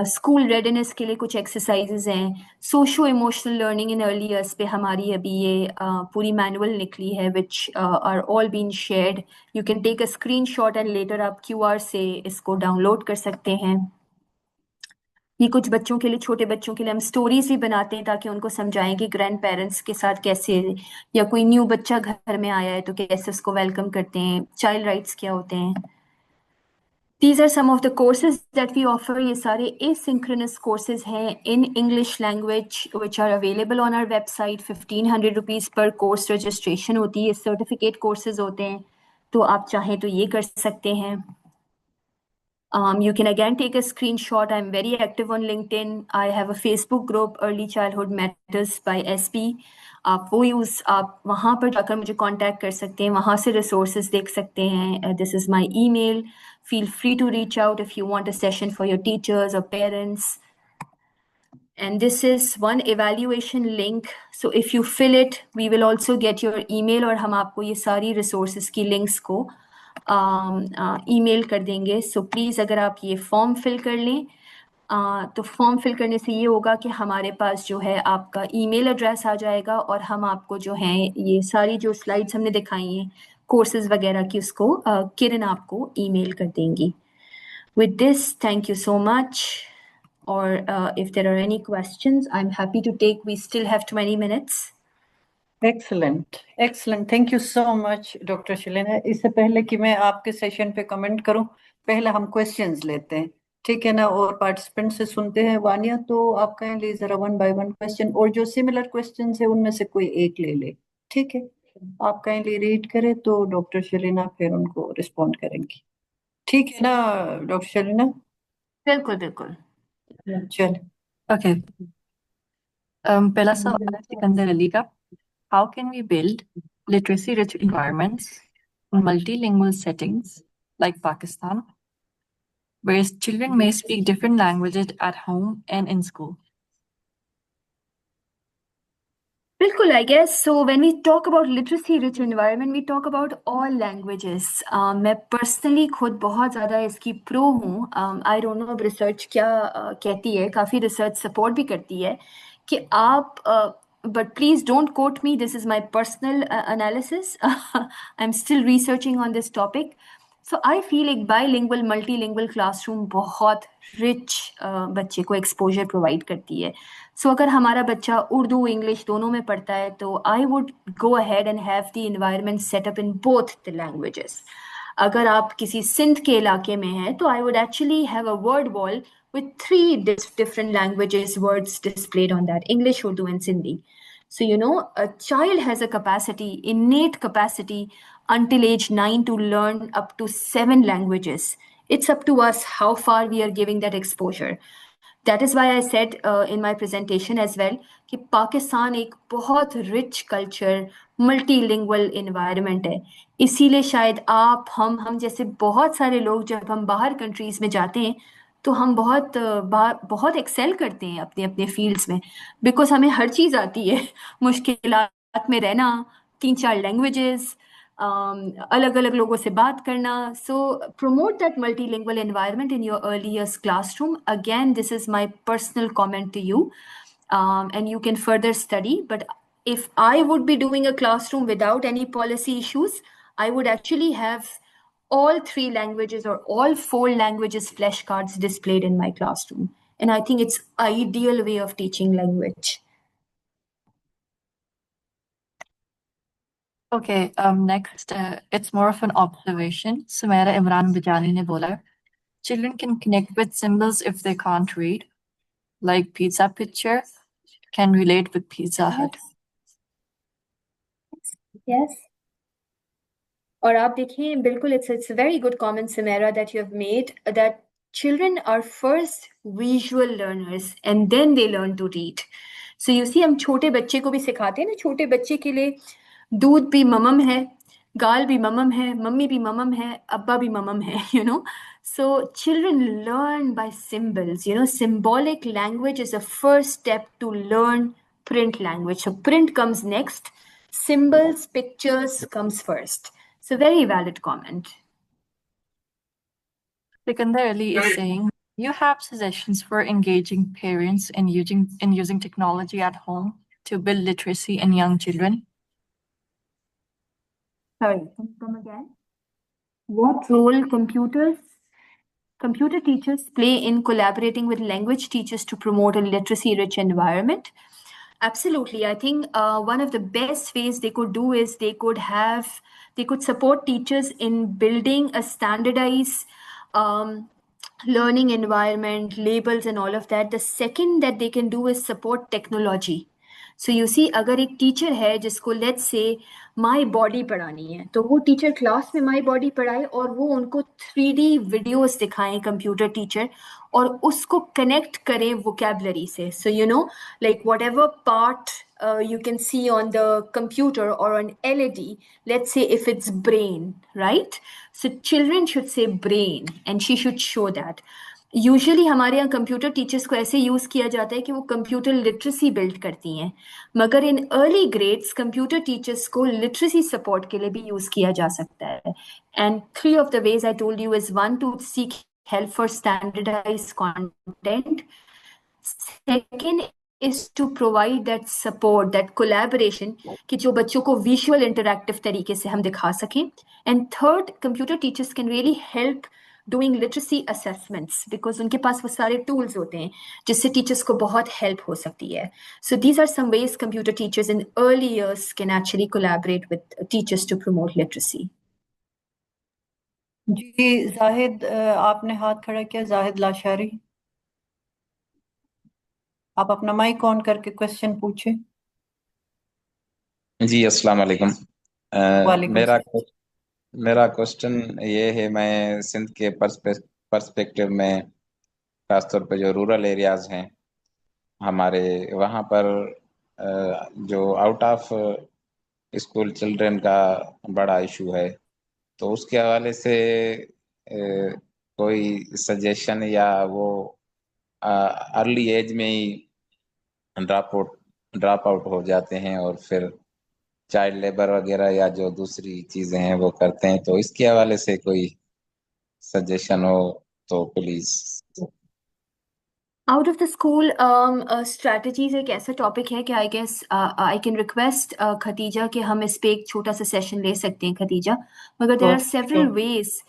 School readiness के लिए कुछ exercises हैं. Socio-emotional learning in early years पे हमारी अभी ये पूरी manual निकली है, which are all being shared. You can take a screenshot and later आप QR से इसको download कर सकते हैं. ये कुछ बच्चों के लिए, छोटे बच्चों के लिए हम स्टोरीज भी बनाते हैं ताकि उनको समझाएं कि ग्रैंड पेरेंट्स के साथ कैसे, या कोई न्यू बच्चा घर में आया है तो कैसे उसको वेलकम करते हैं, चाइल्ड राइट्स क्या होते हैं. These are some of the courses that we offer. ये सारे asynchronous courses हैं in English language which are available on our website. 1500 rupees per course registration होती है. सर्टिफिकेट courses होते हैं, तो आप चाहें तो ये कर सकते हैं. You can again take a screenshot. I'm very active on LinkedIn. I have a Facebook group, Early Childhood Matters by SP. आप वहाँ पर जाकर मुझे contact कर सकते हैं, वहाँ से resources देख सकते हैं. This is my email. Feel free to reach out if you want a session for your teachers or parents. And this is one evaluation link. So if you fill it, we will also get your email, और हम आपको ये सारी resources की links को email कर देंगे. So please अगर आप ये फॉर्म फिल कर लें, तो फॉर्म फिल करने से ये होगा कि हमारे पास जो है आपका ईमेल एड्रेस आ जाएगा और हम आपको जो है ये सारी जो स्लाइड्स हमने दिखाई हैं कोर्सेज वगैरह की, उसको किरण आपको ईमेल कर देंगी. With this, thank you so much. Or if there are any questions, I'm happy to take. We still have 20 minutes. Excellent excellent, thank you so much doctor Shilena. इससे पहले कि मैं आपके सेशन पे कमेंट करूं, पहले हम क्वेश्चंस लेते हैं, ठीक है ना, और पार्टिसिपेंट से सुनते हैं. वानिया, तो आप काइंडली जरा 1 बाय 1 क्वेश्चन, और जो सिमिलर क्वेश्चंस है उनमें से कोई एक ले ले, ठीक है. आप काइंडली रीड करें तो डॉक्टर शिलेना फिर उनको रिस्पॉन्ड करेंगी, ठीक है ना डॉक्टर शिलेना? बिल्कुल बिल्कुल. चल. Okay. पहला सवाल है सिकंदर अली का. How can we build literacy-rich environments in multilingual settings like Pakistan, where children may speak different languages at home and in school? Bilkul, I guess. So when we talk about literacy-rich environment, we talk about all languages. मैं personally खुद बहुत ज़्यादा इसकी pro हूँ. I don't know अब research क्या कहती है, काफ़ी research support भी करती है कि आप but please don't quote me. This is my personal analysis. I'm still researching on this topic. So I feel एक bilingual, multilingual classroom बहुत rich बच्चे को exposure provide करती है. So अगर हमारा बच्चा उर्दू इंग्लिश दोनों में पढ़ता है तो I would go ahead and have the environment set up in both the languages. अगर आप किसी सिंध के इलाके में हैं तो I would actually have a word wall with 3 different languages words displayed on that: English, Urdu and Sindhi. So you know, a child has a capacity, innate capacity until age 9 to learn up to 7 languages. It's up to us how far we are giving that exposure. That is why I said in my presentation as well कि पाकिस्तान एक बहुत rich culture, multilingual environment है. इसीलिए शायद आप हम जैसे बहुत सारे लोग जब हम बाहर countries में जाते हैं तो हम बहुत excel करते हैं अपने अपने fields में, because हमें हर चीज़ आती है. मुश्किलात में रहना, 3-4 languages, अलग अलग लोगों से बात करना. So promote that multilingual environment in your early years classroom. Again, this is my personal comment to you, and you can further study. But if I would be doing a classroom without any policy issues, I would actually have all 3 languages or all 4 languages flashcards displayed in my classroom. And I think it's ideal way of teaching language. Okay, next, it's more of an observation. Sumaira Imran Bijani ne bola, children can connect with symbols if they can't read, like pizza picture, can relate with Pizza Hut. Yes. और आप देखिए, बिल्कुल, it's a very good comment, Sumaira, that you have made, that children are first visual learners and then they learn to read. So you see, हम छोटे बच्चे को भी सिखाते हैं ना, छोटे बच्चे के लिए दूध भी ममम है, गाल भी ममम है, मम्मी भी ममम है, अब्बा भी ममम है, you know. So children learn by symbols, you know. Symbolic language is the first step to learn print language. So print comes next, symbols, pictures comes first. So very valid comment. Sikandar Ali is saying, you have suggestions for engaging parents in using technology at home to build literacy in young children? Sorry, can you come again? What role computer teachers play in collaborating with language teachers to promote a literacy-rich environment? Absolutely. I think one of the best ways they could do is they could support teachers in building a standardized learning environment, labels and all of that. The second that they can do is support technology. So you see, अगर एक teacher है जिसको let's say my body पढ़ानी है, तो वो teacher class में my body पढ़ाए और वो उनको 3D वीडियोस दिखाएं कंप्यूटर टीचर, और उसको कनेक्ट करें वोकैबुलरी से. So you know, like whatever part you can see on the computer or on LED, let's say if it's brain, right? So children should say brain and she should show that. Usually हमारे यहाँ computer teachers को ऐसे use किया जाता है कि वो computer literacy build करती हैं, मगर in early grades computer teachers को लिटरेसी सपोर्ट के लिए भी यूज किया जा सकता है। And 3 of the ways I told you is 1 to seek help for standardise content, second is to provide that support, that collaboration कि जो बच्चों को विजुअल इंटरैक्टिव तरीके से हम दिखा सकें, and third computer teachers can really help doing literacy assessments because उनके पास वो सारे टूल्स होते हैं जिससे टीचर्स को बहुत हेल्प हो सकती है। So these are some ways computer teachers in early years can actually collaborate with teachers to promote literacy. Ji Zahid, आपने हाथ खड़ा किया। जाहिद लाशारी, आप अपना माइक ऑन करके क्वेश्चन पूछे। जी अस्सलाम वालेकुम। वालेकुम मेरा सलाम। मेरा क्वेश्चन ये है, मैं सिंध के पर्सपेक्टिव में, खासतौर पे जो रूरल एरियाज हैं हमारे, वहाँ पर जो आउट ऑफ स्कूल चिल्ड्रन का बड़ा इशू है, तो उसके हवाले से कोई सजेशन, या वो अर्ली एज में ही ड्रॉप आउट हो जाते हैं और फिर चाइल्ड लेबर वगैरह या जो दूसरी चीजें हैं वो करते हैं, तो इसके हवाले से कोई सजेशन हो तो please. Out of the school strategies एक ऐसा टॉपिक है कि I guess I can request Khatija कि हम इस पे एक छोटा सा सेशन ले सकते हैं खतीजा, मगर देर आर सेवरल वेज।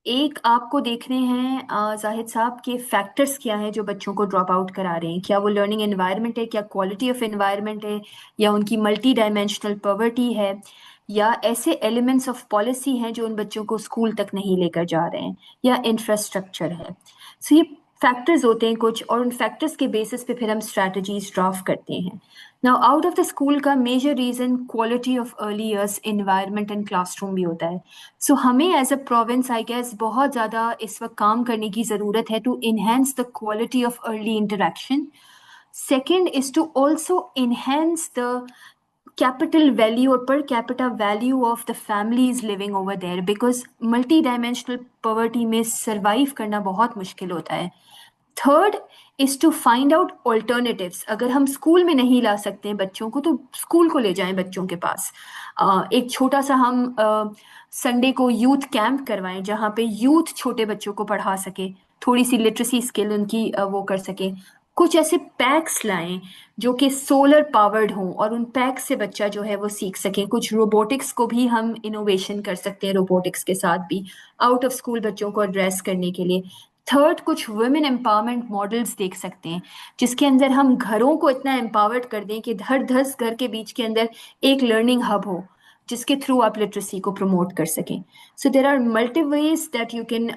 एक आपको देखने हैं जाहिद साहब के फैक्टर्स क्या हैं जो बच्चों को ड्रॉप आउट करा रहे हैं। क्या वो लर्निंग एनवायरनमेंट है, क्या क्वालिटी ऑफ एनवायरनमेंट है, या उनकी मल्टी डायमेंशनल पॉवर्टी है, या ऐसे एलिमेंट्स ऑफ पॉलिसी हैं जो उन बच्चों को स्कूल तक नहीं लेकर जा रहे हैं, या इंफ्रास्ट्रक्चर है। सो ये फैक्टर्स होते हैं कुछ, और उन फैक्टर्स के बेसिस पे फिर हम स्ट्रैटेजीज ड्राफ्ट करते हैं। Now out of the school का major reason quality of early years environment and classroom भी होता है। सो हमें as a province I guess बहुत ज़्यादा इस वक्त काम करने की ज़रूरत है to enhance the quality of early interaction. Second is to also enhance the capital value or per capita value of the families living over there, because multi-dimensional poverty में survive करना बहुत मुश्किल होता है। Third is to find out alternatives. अगर हम school में नहीं ला सकते हैं बच्चों को, तो स्कूल को ले जाएं बच्चों के पास। एक छोटा सा हम संडे को यूथ कैंप करवाएं जहाँ पे यूथ छोटे बच्चों को पढ़ा सके, थोड़ी सी लिटरेसी स्किल उनकी वो कर सके। कुछ ऐसे पैक्स लाएं जो कि सोलर पावर्ड हों और उन पैक्स से बच्चा जो है वो सीख सके। कुछ रोबोटिक्स को भी हम इनोवेशन कर सकते हैं, रोबोटिक्स के साथ भी आउट ऑफ स्कूल बच्चों को एड्रेस करने के लिए। थर्ड, कुछ वुमेन एम्पावरमेंट मॉडल्स देख सकते हैं जिसके अंदर हम घरों को इतना एम्पावर्ड कर दें कि हर 10 घर के बीच के अंदर एक लर्निंग हब हो जिसके थ्रू आप लिटरेसी को प्रमोट कर सकें। So there are multi ways that you can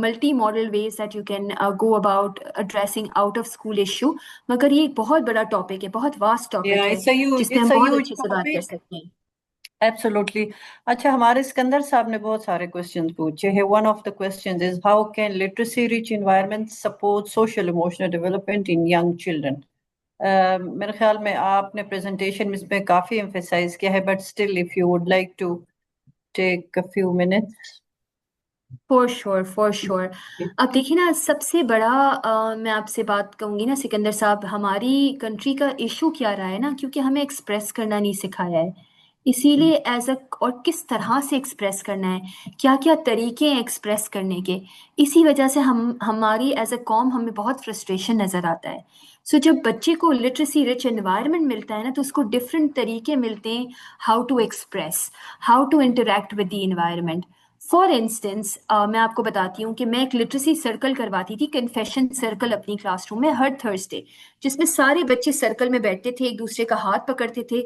multi modal ways that you can go about addressing out of school issue. मगर ये एक बहुत बड़ा टॉपिक है, बहुत वास्ट टॉपिक है जिसमें हम बहुत अच्छे से बात कर सकते हैं। एब्सोल्युटली। अच्छा, हमारे सिकंदर साहब ने बहुत सारे क्वेश्चंस पूछे हैं। One of the questions is how can literacy rich environment support social emotional development in young children. मेरे ख्याल में आपने प्रेजेंटेशन में इसमें काफी एम्फेसाइज किया है, but still if you would like to take a few minutes. For sure. अब देखिए ना, सबसे बड़ा मैं आपसे बात कहूंगी ना सिकंदर साहब, हमारी कंट्री का इशू क्या रहा है ना, क्योंकि हमें एक्सप्रेस करना नहीं सिखाया है। इसीलिए एज अ, और किस तरह से एक्सप्रेस करना है, क्या क्या तरीके हैं एक्सप्रेस करने के, इसी वजह से हमारी एज अ कॉम हमें बहुत फ्रस्ट्रेशन नज़र आता है। सो जब बच्चे को लिटरेसी रिच एनवायरनमेंट मिलता है ना, तो उसको डिफरेंट तरीके मिलते हैं how to express, how to interact with the environment. For instance मैं आपको बताती हूँ कि मैं एक लिटरेसी सर्कल करवाती थी, कन्फेशन सर्कल, अपनी क्लासरूम में हर थर्सडे, जिसमें सारे बच्चे सर्कल में बैठते थे, एक दूसरे का हाथ पकड़ते थे,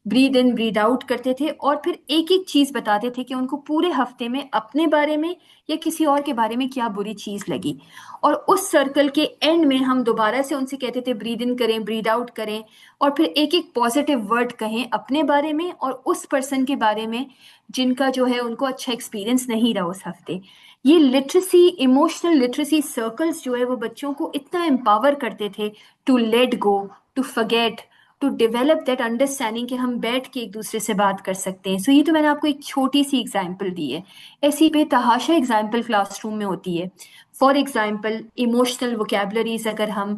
ब्रीद इन ब्रीद आउट करते थे, और फिर एक एक चीज़ बताते थे कि उनको पूरे हफ्ते में अपने बारे में या किसी और के बारे में क्या बुरी चीज़ लगी। और उस सर्कल के एंड में हम दोबारा से उनसे कहते थे ब्रीद इन करें, ब्रीद आउट करें, और फिर एक एक पॉजिटिव वर्ड कहें अपने बारे में और उस पर्सन के बारे में जिनका जो है उनको अच्छा एक्सपीरियंस नहीं रहा उस हफ्ते। ये लिटरेसी, इमोशनल लिटरेसी सर्कल्स जो है वो बच्चों को इतना एम्पावर करते थे to let go, to forget, to develop that understanding कि हम बैठ के एक दूसरे से बात कर सकते हैं. सो ये तो मैंने आपको एक छोटी सी एग्जांपल दी है. ऐसी बेतहाशा एग्जांपल क्लासरूम में होती है. फॉर एग्जांपल इमोशनल वोकेबलरीज अगर हम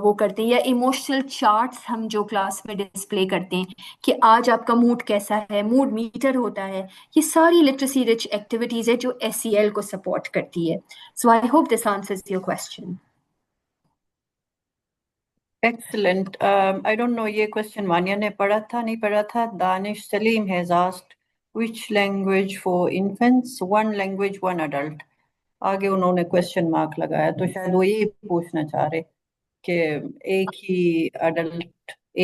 वो करते हैं, या इमोशनल चार्ट्स हम जो क्लास में डिस्प्ले करते हैं कि आज आपका मूड कैसा है, मूड मीटर होता है. ये सारी लिटरेसी रिच एक्टिविटीज है जो SEL को सपोर्ट करती है. So I hope this answers your question. Excellent. I don't know ये question वानिया ने पढ़ा था नहीं पढ़ा था. Danish Salim has asked which language for infants, one language, one adult. आगे उन्होंने question mark लगाया, तो शायद वो यही पूछना चाह रहे कि एक ही adult,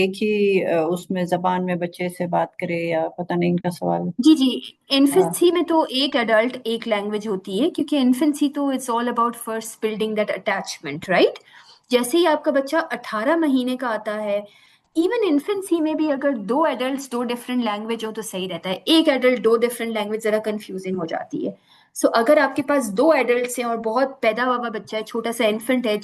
एक ही उसमें जबान में बच्चे से बात करे, या पता नहीं इनका सवाल. जी जी, इन्फेंसी में तो एक एडल्ट एक लैंग्वेज होती है, क्योंकि इन्फेंसी तो it's all about first building that attachment, right. जैसे ही आपका बच्चा 18 महीने का आता है, इवन इन्फेंसी में भी अगर दो एडल्ट्स दो डिफरेंट लैंग्वेज हो तो सही रहता है. एक एडल्ट दो डिफरेंट लैंग्वेज जरा कंफ्यूजिंग हो जाती है. सो अगर आपके पास दो एडल्ट्स हैं और बहुत पैदा हुआ बच्चा है, छोटा सा इन्फेंट है,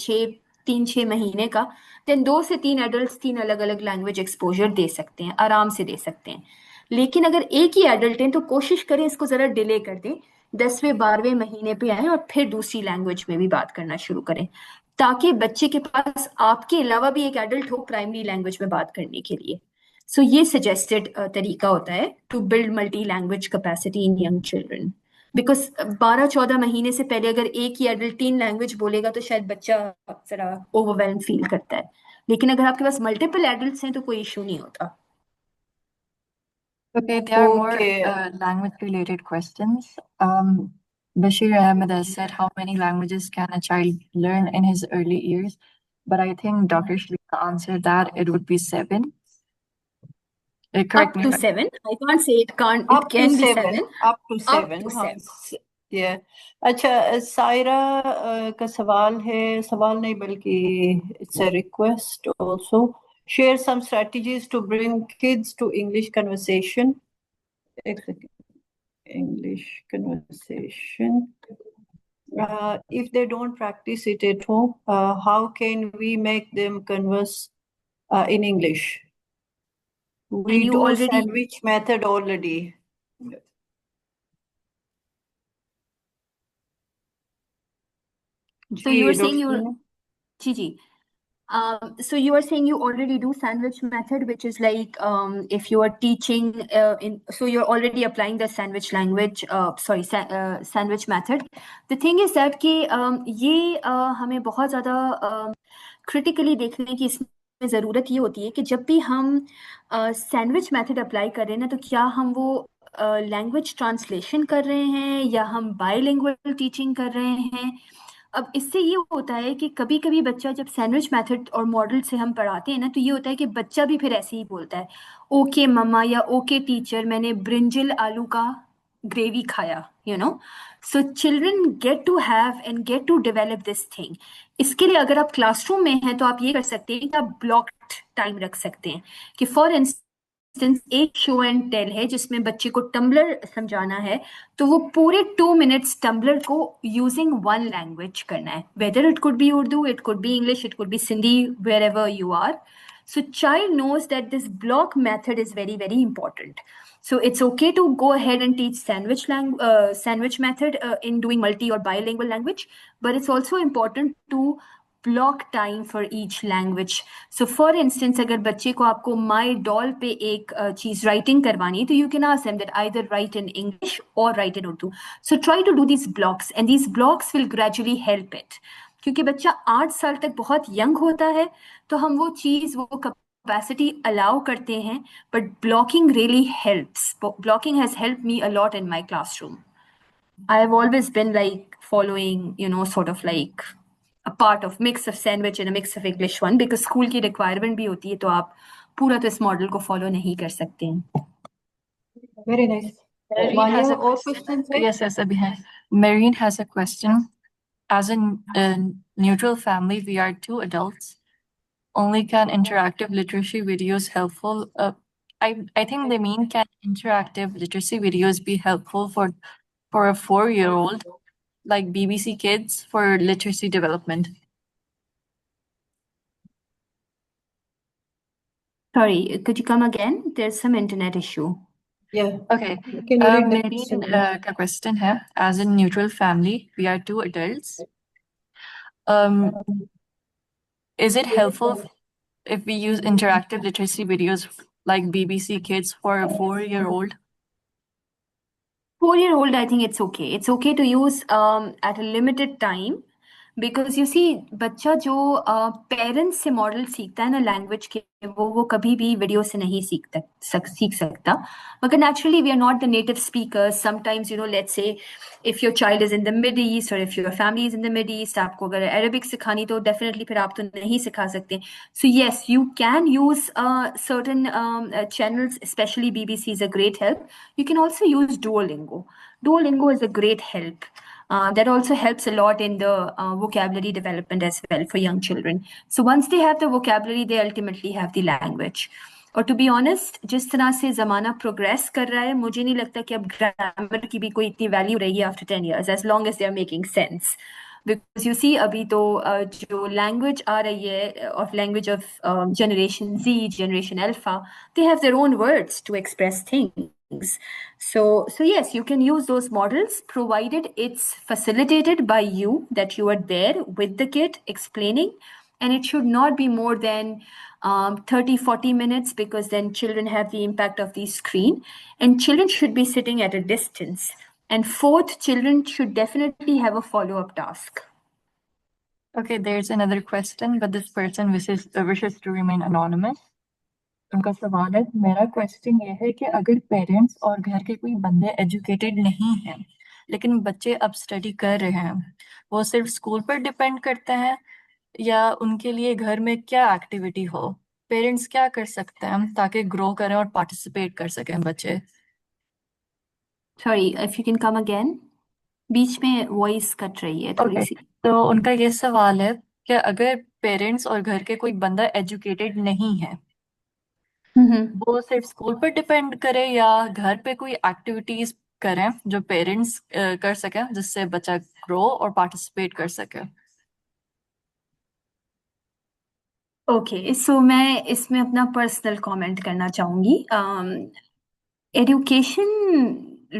3-6 महीने का, देन 2 से 3 एडल्ट्स 3 अलग अलग लैंग्वेज एक्सपोजर दे सकते हैं, आराम से दे सकते हैं. लेकिन अगर एक ही एडल्ट है तो कोशिश करें इसको जरा डिले कर दें, 10वें-12वें महीने पे आए और फिर दूसरी लैंग्वेज में भी बात करना शुरू करें, ताकि बच्चे के पास आपके अलावा भी एक एडल्ट हो प्राइमरी लैंग्वेज में बात करने के लिए. सो ये सजेस्टेड तरीका होता है to build multi language capacity in young children. Because 12-14 महीने से पहले अगर एक ही एडल्ट 3 लैंग्वेज बोलेगा तो शायद बच्चा जरा ओवरवेल्म फील करता है. लेकिन अगर आपके पास मल्टीपल एडल्ट्स हैं तो कोई इशू नहीं होता. Okay, there are more Okay. language-related questions. Bashir Ahmed has said, how many languages can a child learn in his early years? But I think Dr. Shrika answered that it would be 7. Correct Up me to if I'm- 7. I can't say it can't. Up It to can be 7. 7. Up to 7. Up to हाँ, 7. yeah. अच्छा, सायरा का सवाल है, सवाल नहीं बल्कि it's a request also. Share some strategies to bring kids to English conversation. एक second. English conversation. If they don't practice it at home, how can we make them converse in English? We And you do already- sandwich method already. So you were saying Dr. you, Gigi. So you are saying you already do sandwich method, which is like if you are teaching so you're already applying the sandwich language, sandwich method. The thing is that कि ये हमें बहुत ज़्यादा critically देखने की इसमें ज़रूरत ये होती है कि जब भी हम sandwich method apply कर रहे हैं ना, तो क्या हम वो language translation कर रहे हैं या हम bilingual teaching कर रहे हैं. अब इससे ये होता है कि कभी कभी बच्चा जब सैंडविच मेथड और मॉडल से हम पढ़ाते हैं ना, तो ये होता है कि बच्चा भी फिर ऐसे ही बोलता है, ओके मम्मा या ओके टीचर, मैंने ब्रिंजल आलू का ग्रेवी खाया, you know. So children get to have and get to develop this thing. इसके लिए अगर आप क्लासरूम में हैं तो आप ये कर सकते हैं कि आप ब्लॉक्ड टाइम रख सकते हैं कि फॉर इंस्टेंस एक शो एंड टेल है जिसमें बच्चे को टम्बलर समझाना है, तो वो पूरे 2 मिनट्स टम्बलर को यूजिंग वन लैंग्वेज करना है. Whether it could be Urdu, it could be English, it could be Sindhi, wherever you are. So child knows that this block method is very, very important. So it's okay to go ahead and teach sandwich method in doing multi or bilingual language, but it's also important to block time for each language. So for instance, अगर बच्चे को आपको my doll पे एक चीज writing करवानी है, तो you can ask them that either write in English or write in Urdu. So try to do these blocks, and these blocks will gradually help it. क्योंकि बच्चा 8 साल तक बहुत यंग होता है, तो हम वो चीज वो कैपेसिटी अलाउ करते हैं, but blocking really helps. Blocking has helped me a lot in my classroom. I have always been like following, you know, sort of like a part of mix of sandwich and a mix of English one, because school की requirement भी होती है, तो आप पूरा तो इस model को फॉलो नहीं कर सकते हैं. Very nice. Marine has a और question. questions है? Yes, Abhi hai. Marine has a question. As a neutral family, we are 2 adults. Only can interactive literacy videos helpful? I think they mean, can interactive literacy videos be helpful for a 4-year-old, like BBC Kids, for literacy development? Sorry, could you come again? There's some internet issue. Yeah. Okay. Can you read the Marine question? का question है, as a neutral family, we are two adults. Is it helpful if we use interactive literacy videos like BBC Kids for a 4-year-old? 4-year-old, I think it's okay. It's okay to use at a limited time, because you see, बच्चा जो parents से model सीखता है ना language के, वो कभी भी वीडियो से नहीं सीख सकता. मगर naturally we are not the native speakers. Sometimes, you know, let's say if your child is in the Mid East or if your family is in the Mid East, आपको अगर Arabic सिखानी तो definitely फिर आप तो नहीं सिखा सकते. So yes, you can use certain channels, especially BBC is a great help. You can also use Duolingo. Duolingo is a great help. That also helps a lot in the vocabulary development as well for young children. So once they have the vocabulary, they ultimately have the language. और to be honest, जिस तरह से ज़माना progress कर रहा है, मुझे नहीं लगता कि अब ग्रामर की भी कोई इतनी वैल्यू रहेगी after 10 years, as long as they are making sense. Because you see, अभी तो जो लैंग्वेज आ रही है of language of generation Z, generation alpha, they have their own words to express things. So yes, you can use those models provided it's facilitated by you, that you are there with the kid explaining, and it should not be more than 30-40 minutes, because then children have the impact of the screen, and children should be sitting at a distance. And fourth, children should definitely have a follow-up task. Okay, there's another question, but this person wishes to remain anonymous. उनका सवाल है, मेरा question ये है कि अगर parents और घर के कोई बंदे एजुकेटेड नहीं हैं, लेकिन बच्चे अब स्टडी कर रहे हैं, वो सिर्फ स्कूल पर डिपेंड करते हैं या उनके लिए घर में क्या एक्टिविटी हो? पेरेंट्स क्या कर सकते हैं ताकि ग्रो करें और पार्टिसिपेट कर सकें बच्चे? Sorry, if you can come again. बीच में वॉइस कट रही है थोड़ी सी. तो उनका ये सवाल है कि अगर पेरेंट्स और घर के कोई बंदा एजुकेटेड नहीं है, वो सिर्फ स्कूल पर डिपेंड करे या घर पे कोई एक्टिविटीज करें जो पेरेंट्स कर सकें, जिससे बच्चा ग्रो और पार्टिसिपेट कर सके. ओके, सो मैं इसमें अपना पर्सनल कमेंट करना चाहूंगी. Education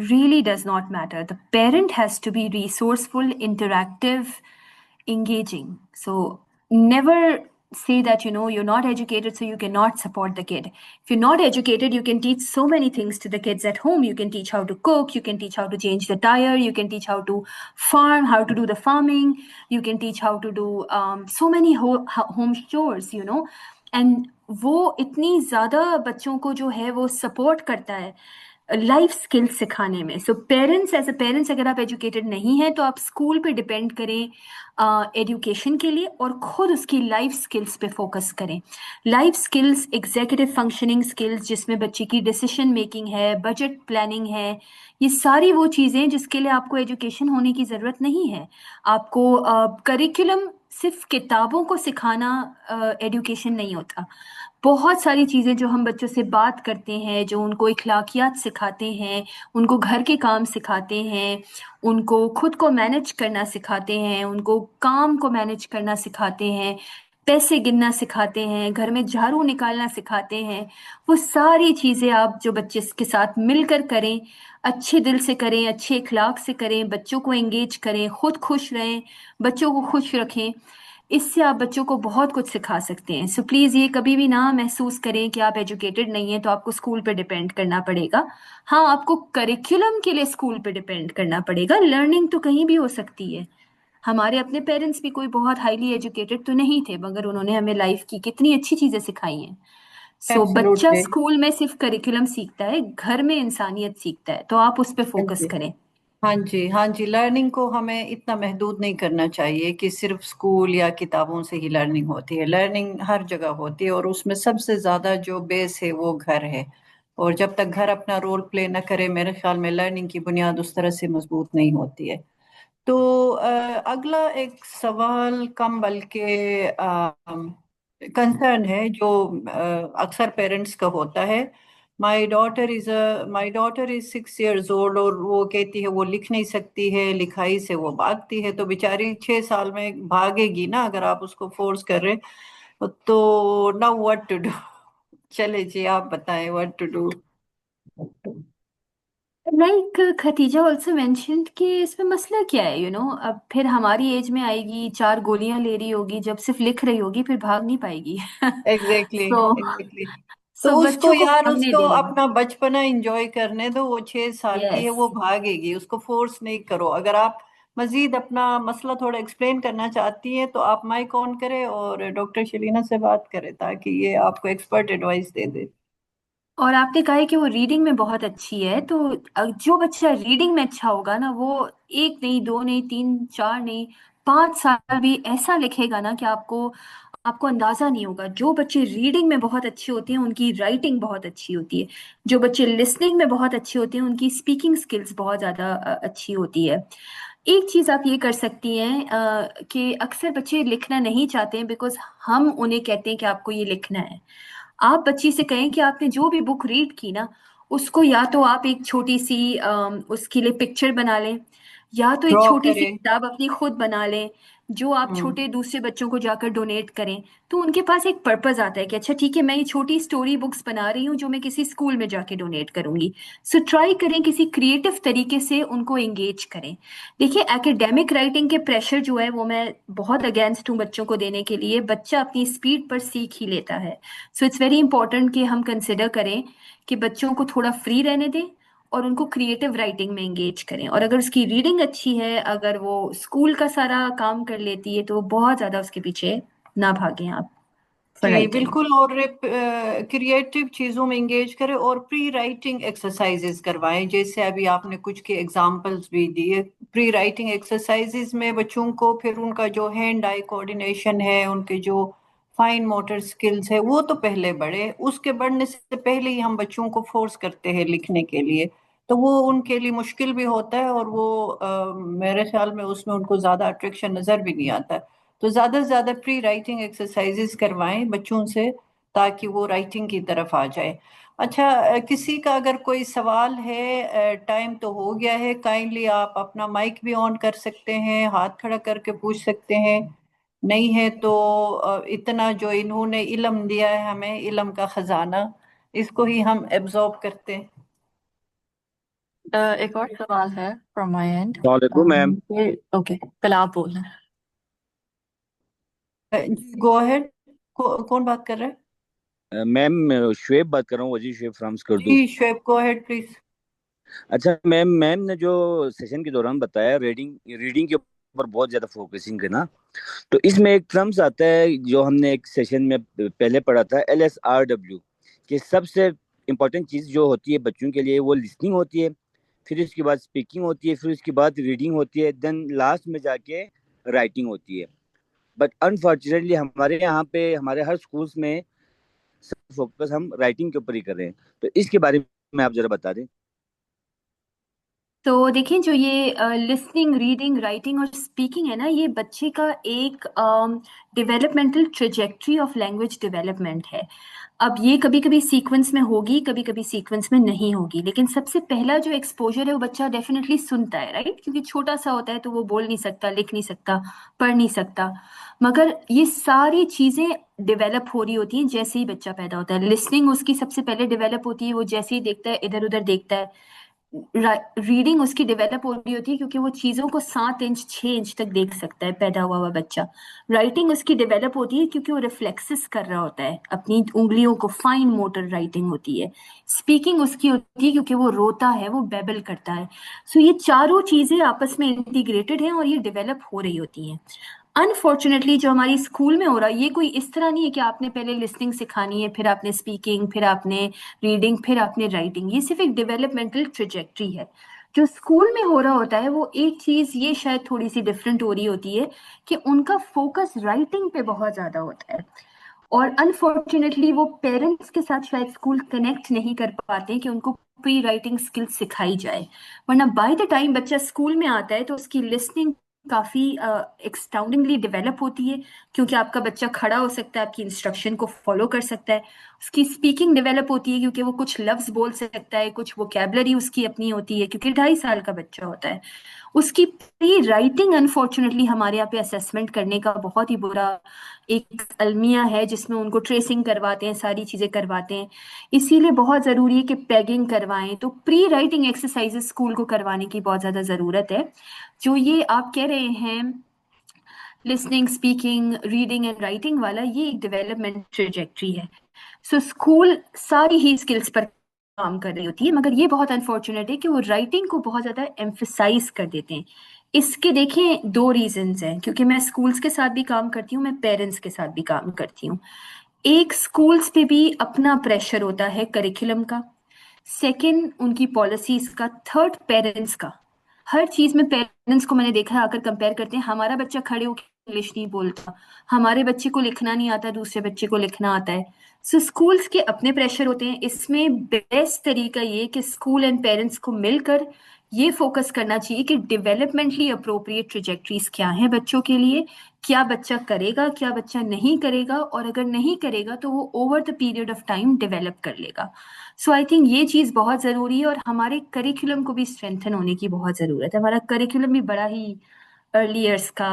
really does not matter. The parent has to be resourceful, interactive, engaging. So never say that, you know, you're not educated, so you cannot support the kid. If you're not educated, you can teach so many things to the kids at home. You can teach how to cook, you can teach how to change the tire, you can teach how to farm, how to do the farming, you can teach how to do so many home chores, you know. And वो इतनी ज़्यादा बच्चों को जो है वो support करता है लाइफ स्किल्स सिखाने में. So parents, as a parents, अगर आप एजुकेटेड नहीं हैं तो आप स्कूल पे डिपेंड करें एजुकेशन के लिए, और खुद उसकी लाइफ स्किल्स पे फोकस करें. Life skills, executive functioning skills, जिसमें बच्चे की डिसीजन मेकिंग है, बजट प्लानिंग है, ये सारी वो चीज़ें जिसके लिए आपको एजुकेशन होने की ज़रूरत नहीं है. आपको करिकुलम सिर्फ किताबों को सिखाना एजुकेशन नहीं होता. बहुत सारी चीज़ें जो हम बच्चों से बात करते हैं, जो उनको इखलाकियात सिखाते हैं, उनको घर के काम सिखाते हैं, उनको खुद को मैनेज करना सिखाते हैं, उनको काम को मैनेज करना सिखाते हैं, पैसे गिनना सिखाते हैं, घर में झाड़ू निकालना सिखाते हैं, वो सारी चीज़ें आप जो बच्चे के साथ मिलकर करें, अच्छे दिल से करें, अच्छे इखलाक से करें, बच्चों को एंगेज करें, खुद खुश रहें, बच्चों को खुश रखें, इससे आप बच्चों को बहुत कुछ सिखा सकते हैं. सो प्लीज़ ये कभी भी ना महसूस करें कि आप एजुकेटेड नहीं हैं तो आपको स्कूल पे डिपेंड करना पड़ेगा. हाँ, आपको करिकुलम के लिए स्कूल पे डिपेंड करना पड़ेगा. लर्निंग तो कहीं भी हो सकती है. हमारे अपने पेरेंट्स भी कोई बहुत हाईली एजुकेटेड तो नहीं थे, मगर उन्होंने हमें लाइफ की कितनी अच्छी चीज़ें सिखाई हैं. सो बच्चा स्कूल में सिर्फ करिकुलम सीखता है, घर में इंसानियत सीखता है, तो आप उस पर फोकस करें. हाँ जी, हाँ जी. लर्निंग को हमें इतना महदूद नहीं करना चाहिए कि सिर्फ स्कूल या किताबों से ही लर्निंग होती है. लर्निंग हर जगह होती है, और उसमें सबसे ज़्यादा जो बेस है वो घर है. और जब तक घर अपना रोल प्ले न करे, मेरे ख्याल में लर्निंग की बुनियाद उस तरह से मजबूत नहीं होती है. तो अगला एक सवाल कम बल्कि कंसर्न है जो अक्सर पेरेंट्स का होता है. My daughter is 6 years old, और वो कहती है वो लिख नहीं सकती है, लिखाई से वो भागती है. तो बेचारी 6 साल में भागेगी ना अगर आप उसको फोर्स कर रहे. तो नाउ व्हाट टू डू? चले जी, आप बताएं what to do. Like Khatija also mentioned कि इसमें मसला क्या है, अब फिर हमारी एज में आएगी, 4 गोलियां ले रही होगी, जब सिर्फ लिख रही होगी फिर भाग नहीं पाएगी। Exactly so exactly. तो सो उसको बच्चों को यार, भागने उसको दें। अपना बचपना एंजॉय करने दो। वो 6 साल की है, यस। वो भागेगी, उसको फोर्स नहीं करो। अगर आप मजीद अपना मसला थोड़ा एक्सप्लेन करना चाहती हैं तो आप माइक ऑन करें और डॉक्टर शलीना से बात करें ताकि ये आपको एक्सपर्ट एडवाइस दे दे। और आपने कहा है कि वो रीडिंग में बहुत अच्छी है, तो जो बच्चा रीडिंग में अच्छा होगा ना, वो एक नहीं, दो नहीं, तीन, चार नहीं, 5 साल भी ऐसा लिखेगा ना कि आपको आपको अंदाजा नहीं होगा। जो बच्चे रीडिंग में बहुत अच्छे होते हैं उनकी राइटिंग बहुत अच्छी होती है। जो बच्चे लिसनिंग में बहुत अच्छे होते हैं उनकी स्पीकिंग स्किल्स बहुत ज्यादा अच्छी होती है। एक चीज आप ये कर सकती हैं कि अक्सर बच्चे लिखना नहीं चाहते हैं बिकॉज हम उन्हें कहते हैं कि आपको ये लिखना है। आप बच्ची से कहें कि आपने जो भी बुक रीड की ना, उसको या तो आप एक छोटी सी उसके लिए पिक्चर बना लें, या तो एक ड्रॉ छोटी सी करें। किताब अपनी खुद बना लें, जो आप हम्म। छोटे दूसरे बच्चों को जाकर डोनेट करें। तो उनके पास एक पर्पस आता है कि अच्छा ठीक है, मैं ये छोटी स्टोरी बुक्स बना रही हूँ जो मैं किसी स्कूल में जाके डोनेट करूंगी। सो ट्राई करें किसी क्रिएटिव तरीके से उनको एंगेज करें। देखिए, एकेडमिक राइटिंग के प्रेशर जो है वो मैं बहुत अगेंस्ट हूँ बच्चों को देने के लिए। बच्चा अपनी स्पीड पर सीख ही लेता है। सो इट्स वेरी इंपॉर्टेंट कि हम कंसिडर करें कि बच्चों को थोड़ा फ्री रहने दें और उनको क्रिएटिव राइटिंग में एंगेज करें। और अगर उसकी रीडिंग अच्छी है, अगर वो स्कूल का सारा काम कर लेती है, तो बहुत ज्यादा उसके पीछे ना भागें आप फॉर जी राइटिंग। बिल्कुल। और क्रिएटिव चीज़ों में इंगेज करें और प्री राइटिंग एक्सरसाइजेज करवाएं। जैसे अभी आपने कुछ के एग्जांपल्स भी दिए। प्री राइटिंग एक्सरसाइजेज में बच्चों को फिर उनका जो हैंड आई कोऑर्डिनेशन है, उनके जो फाइन मोटर स्किल्स है, वो तो पहले बढ़े। उसके बढ़ने से पहले ही हम बच्चों को फोर्स करते हैं लिखने के लिए, तो वो उनके लिए मुश्किल भी होता है और वो मेरे ख्याल में उसमें उनको ज़्यादा अट्रैक्शन नज़र भी नहीं आता। तो ज्यादा से ज्यादा प्री राइटिंग एक्सरसाइजेस करवाएं बच्चों से ताकि वो राइटिंग की तरफ आ जाए। अच्छा, किसी का अगर कोई सवाल है, टाइम तो हो गया है, काइंडली आप अपना माइक भी ऑन कर सकते हैं, हाथ खड़ा करके पूछ सकते हैं। नहीं है तो इतना जो इन्होंने इल्म दिया है हमें, इल्म का खजाना, इसको ही हम एब्जॉर्ब करते हैं। एक और सवाल है फ्रॉम माय एंड। वालेकुम मैम। ओके, पहले आप बोलना। जी गो अहेड। कौन बात कर रहा है? मैम शुएब बात कर रहा हूँ, वजी शुएब फ्रॉम स्कर्दू। जी शुएब, गो अहेड प्लीज। अच्छा मैम, मैम ने जो सेशन के दौरान बताया रीडिंग रीडिंग के ऊपर बहुत ज़्यादा फोकसिंग है ना, तो इसमें एक टर्म्स आता है जो हमने एक सेशन में पहले पढ़ा था, LSRW, कि सबसे इम्पोर्टेंट चीज़ जो होती है बच्चों के लिए वो लिसनिंग होती है, फिर उसके बाद स्पीकिंग होती है, फिर उसके बाद रीडिंग होती है, देन लास्ट में जाके राइटिंग होती है। बट अनफॉर्चुनेटली हमारे यहाँ पे हमारे हर स्कूल्स में फोकस हम राइटिंग के ऊपर ही कर रहे हैं, तो इसके बारे में आप जरा बता दें। तो देखिए, जो ये लिसनिंग, रीडिंग, राइटिंग और स्पीकिंग है ना, ये बच्चे का एक developmental trajectory of language development है। अब ये कभी कभी सीक्वेंस में होगी, कभी कभी सीक्वेंस में नहीं होगी, लेकिन सबसे पहला जो एक्सपोजर है वो बच्चा डेफिनेटली सुनता है, राइट? क्योंकि छोटा सा होता है तो वो बोल नहीं सकता, लिख नहीं सकता, पढ़ नहीं सकता। मगर ये सारी चीजें डेवलप हो रही होती हैं जैसे ही बच्चा पैदा होता है। लिसनिंग उसकी सबसे पहले डेवलप होती है, वो जैसे ही देखता है, इधर उधर देखता है। रीडिंग उसकी डेवलप हो रही होती है क्योंकि वो चीजों को 7 इंच 6 इंच तक देख सकता है पैदा हुआ हुआ बच्चा। राइटिंग उसकी डेवलप होती है क्योंकि वो रिफ्लेक्सेस कर रहा होता है अपनी उंगलियों को, फाइन मोटर राइटिंग होती है। स्पीकिंग उसकी होती है क्योंकि वो रोता है, वो बेबल करता है। सो ये चारों चीजें आपस में इंटीग्रेटेड हैं और ये डेवलप हो रही होती हैं। अनफॉर्चुनेटली जो हमारी स्कूल में हो रहा है, ये कोई इस तरह नहीं है कि आपने पहले लिसनिंग सिखानी है, फिर आपने स्पीकिंग, फिर आपने रीडिंग, फिर आपने राइटिंग। ये सिर्फ एक डेवलपमेंटल ट्रेजेक्ट्री है। जो स्कूल में हो रहा होता है वो एक चीज ये शायद थोड़ी सी डिफरेंट हो रही होती है कि उनका फोकस राइटिंग पे बहुत ज्यादा होता है। और अनफॉर्चुनेटली वो पेरेंट्स के साथ शायद स्कूल कनेक्ट नहीं कर पाते कि उनको प्री राइटिंग स्किल्स सिखाई जाए। वरना बाय द टाइम बच्चा स्कूल में आता है तो उसकी लिसनिंग काफी एक्सटाउंडिंगली डेवलप होती है, क्योंकि आपका बच्चा खड़ा हो सकता है, आपकी इंस्ट्रक्शन को फॉलो कर सकता है। उसकी स्पीकिंग डेवलप होती है क्योंकि वो कुछ लफ्ज बोल सकता है, कुछ वोकैबलरी उसकी अपनी होती है, क्योंकि 2.5 साल का बच्चा होता है। उसकी प्री राइटिंग अनफॉर्चुनेटली हमारे यहाँ पे असेसमेंट करने का बहुत ही बुरा एक अलमिया है, जिसमें उनको ट्रेसिंग करवाते हैं, सारी चीजें करवाते हैं। इसीलिए बहुत जरूरी है कि पैगिंग करवाएं। तो प्री राइटिंग एक्सरसाइजेस स्कूल को करवाने की बहुत ज्यादा जरूरत है। जो ये आप कह रहे हैं listening, speaking, reading and writing वाला, ये एक डेवलपमेंट ट्रेजेक्ट्री है। सो स्कूल सारी ही स्किल्स पर काम कर रही होती है, मगर ये बहुत अनफॉर्चुनेट है कि वो राइटिंग को बहुत ज्यादा एम्फेसाइज कर देते हैं। इसके देखें दो रीजंस हैं, क्योंकि मैं स्कूल्स के साथ भी काम करती हूँ, मैं पेरेंट्स के साथ भी काम करती हूँ। एक, स्कूल्स पे भी अपना प्रेशर होता है करिकुलम का। सेकंड, उनकी पॉलिसीज का। थर्ड, पेरेंट्स का। हर चीज में पेरेंट्स को मैंने देखा है आकर कंपेयर करते हैं, हमारा बच्चा खड़े होकर इंग्लिश नहीं बोलता, हमारे बच्चे को लिखना नहीं आता, दूसरे बच्चे को लिखना आता है। सो स्कूल्स के अपने प्रेशर होते हैं। इसमें बेस्ट तरीका ये कि स्कूल एंड पेरेंट्स को मिलकर ये फोकस करना चाहिए कि डेवलपमेंटली अप्रोप्रिएट ट्रेजेक्टरीज क्या हैं बच्चों के लिए, क्या बच्चा करेगा, क्या बच्चा नहीं करेगा, और अगर नहीं करेगा तो वो over the period of time develop कर लेगा। सो आई थिंक ये चीज बहुत जरूरी है, और हमारे करिकुलम को भी स्ट्रेंथन होने की बहुत जरूरत है। हमारा करिकुलम भी बड़ा ही अर्ली ईयर्स का,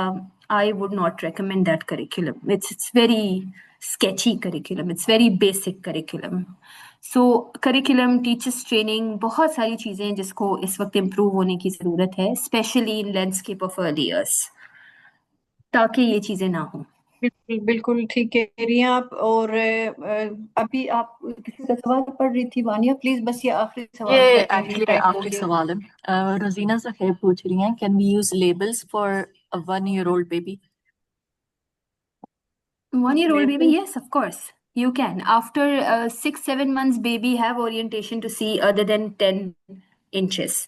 I would not recommend that curriculum. It's very sketchy curriculum, it's very basic curriculum. So curriculum, teachers training, बहुत सारी चीजें हैं जिसको इस वक्त इम्प्रूव होने की जरूरत है, specially in landscape of early years, ताकि ये चीजें ना हो। बिल्कुल बिल्कुल ठीक कह रही हैं आप। और अभी आप किसी का सवाल पढ़ रही थी वानिया, प्लीज बस ये आखिरी सवाल ये पढ़ लीजिए, एक्चुअली टाइम हो आखिरी गया। सवाल है। रोजीना ज़हीर पूछ रही हैं, can we use labels for a 1-year-old बेबी? 1-year-old baby, yes, of course, you can. After 6-7 months, baby have orientation to see other than 10 inches.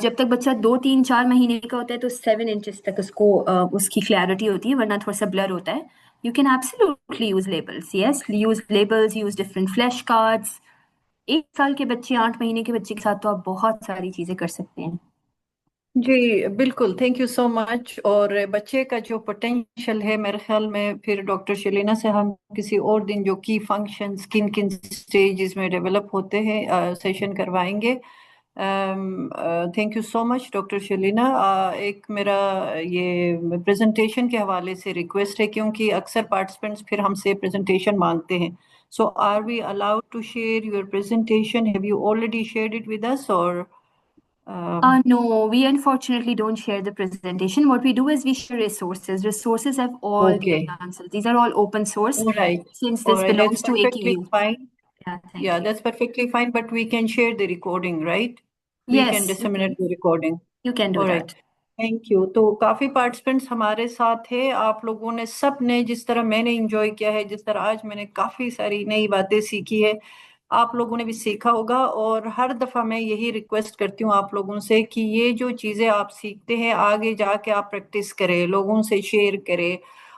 जब तक बच्चा 2-3-4 महीने का होता है तो 7 इंचेस तक उसको उसकी क्लैरिटी होती है, वरना थोड़ा सा ब्लर होता है। You can absolutely use labels, yes, use labels, use different flash cards. 1 साल के बच्चे, 8 महीने के बच्चे के साथ तो आप बहुत सारी चीजें कर सकते हैं। जी बिल्कुल, थैंक यू सो मच। और बच्चे का जो पोटेंशियल है, मेरे ख्याल में फिर डॉक्टर शलीना से हम किसी और दिन जो की फंक्शंस किन किन स्टेजेस में डेवलप होते हैं सेशन करवाएंगे। Thank you so much doctor Shalina. एक मेरा ये प्रेजेंटेशन के हवाले से रिक्वेस्ट है, क्योंकि अक्सर पार्टिसिपेंट्स फिर हमसे प्रेजेंटेशन मांगते हैं। So are we allowed to share your presentation? Have you already shared it with us और No, we unfortunately don't share the presentation. What we do is we share resources. Resources have all the okay, answers. These are all open source. all right, Since all this right, that's belongs to perfectly AQU. fine. Yeah, thank Yeah, you. that's perfectly fine, but we can share the recording, right? We can Yes, disseminate the recording. you can do All right. that. Thank you. तो काफी participants हमारे साथ है। आप लोगों ने, सब ने, जिस तरह मैंने एंजॉय किया है, जिस तरह आज मैंने काफी सारी नई बातें सीखी है, आप लोगों ने भी सीखा होगा। और हर दफा मैं यही रिक्वेस्ट करती हूँ आप लोगों से कि ये जो चीजें आप सीखते हैं आगे जाके आप प्रैक्टिस करें, लोगों से शेयर करें,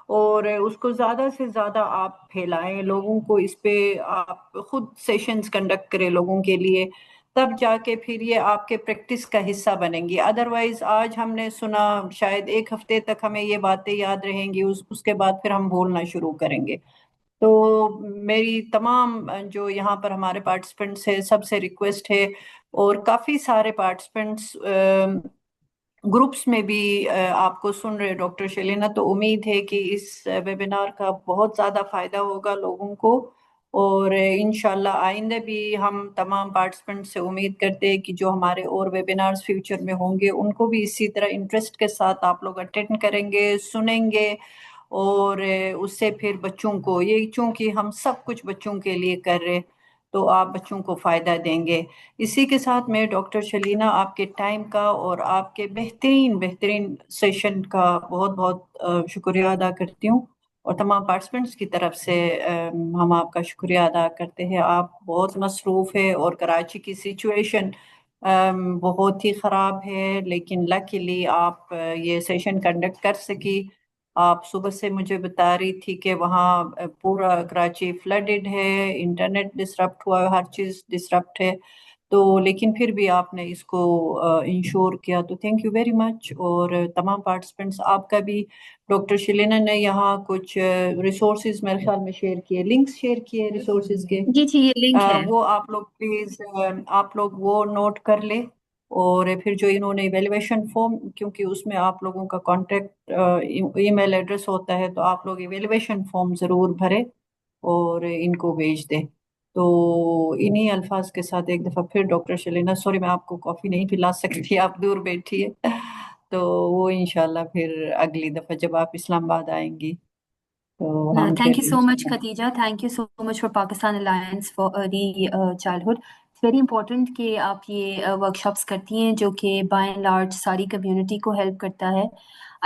और उसको ज्यादा से ज्यादा आप फैलाएं लोगों को। इस पे आप खुद सेशंस कंडक्ट करें लोगों के लिए, तब जाके फिर ये आपके प्रैक्टिस का हिस्सा बनेंगी। अदरवाइज आज हमने सुना, शायद एक हफ्ते तक हमें ये बातें याद रहेंगी, उसके बाद फिर हम भूलना शुरू करेंगे। तो मेरी तमाम जो यहाँ पर हमारे पार्टिसिपेंट्स है, सबसे रिक्वेस्ट है, और काफी सारे पार्टिसिपेंट्स ग्रुप्स में भी आपको सुन रहे डॉक्टर शलीना, तो उम्मीद है कि इस वेबिनार का बहुत ज़्यादा फायदा होगा लोगों को। और इंशाल्लाह आइंदा भी हम तमाम पार्टिसिपेंट से उम्मीद करते हैं कि जो हमारे और वेबिनार्स फ्यूचर में होंगे उनको भी इसी तरह इंटरेस्ट के साथ आप लोग अटेंड करेंगे, सुनेंगे, और उससे फिर बच्चों को, ये चूंकि हम सब कुछ बच्चों के लिए कर रहे, तो आप बच्चों को फायदा देंगे। इसी के साथ मैं डॉक्टर शलीना आपके टाइम का और आपके बेहतरीन बेहतरीन सेशन का बहुत बहुत शुक्रिया अदा करती हूँ, और तमाम पार्टिसिपेंट्स की तरफ से हम आपका शुक्रिया अदा करते हैं। आप बहुत मसरूफ है और कराची की सिचुएशन बहुत ही ख़राब है, लेकिन लकीली आप ये सेशन कंडक्ट कर सकी। आप सुबह से मुझे बता रही थी कि वहाँ पूरा कराची फ्लडेड है, इंटरनेट डिसरप्ट हुआ है, हर चीज़ डिसरप्ट है। तो लेकिन फिर भी आपने इसको इंश्योर किया, तो थैंक यू वेरी मच। और तमाम पार्टिसिपेंट्स, आपका भी डॉक्टर शिलेना ने यहाँ कुछ रिसोर्सेज मेरे ख्याल में शेयर किए, लिंक्स शेयर किए रिसोर्सेज के। जी जी, ये लिंक है। वो आप लोग प्लीज आप लोग वो नोट कर ले। और फिर जो इन्होंने इवेलुएशन फॉर्म, क्योंकि उसमें आप लोगों का कॉन्टेक्ट ईमेल एड्रेस होता है, तो आप लोग इवेलुएशन फॉर्म ज़रूर भरें और इनको भेज दें। तो इन्हीं अल्फाज के साथ एक दफ़ा फिर डॉक्टर शलीना, सॉरी मैं आपको कॉफ़ी नहीं पिला सकती, आप दूर बैठिए। तो वो इंशाल्लाह फिर अगली दफ़ा जब आप इस्लामाबाद आएंगी तो हम Thank फिर you so much, Khadija. Thank you so much for Pakistan Alliance for Early Childhood. It's very important कि आप ये workshops करती हैं जो कि by and large सारी community को help करता है.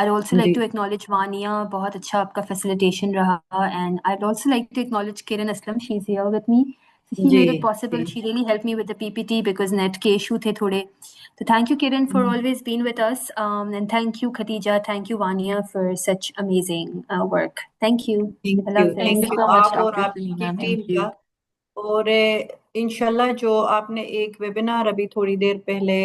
I'd also like ji to acknowledge Vania, बहुत अच्छा आपका facilitation रहा, and I'd also like to acknowledge Kiran Aslam. She's here with me. So she ji made it possible. Ji She really helped me with the PPT because net के issue थे थोड़े. So thank you, Kiran, for always being with us. And thank you, Khadija. Thank you, Vania, for such amazing work. Thank you. Thank Allah you, Hafiz. Thank Thank you you so much, आप और Dr. आपकी Selena. Team Thank you. का। और इंशाल्लाह जो आपने एक webinar अभी थोड़ी देर पहले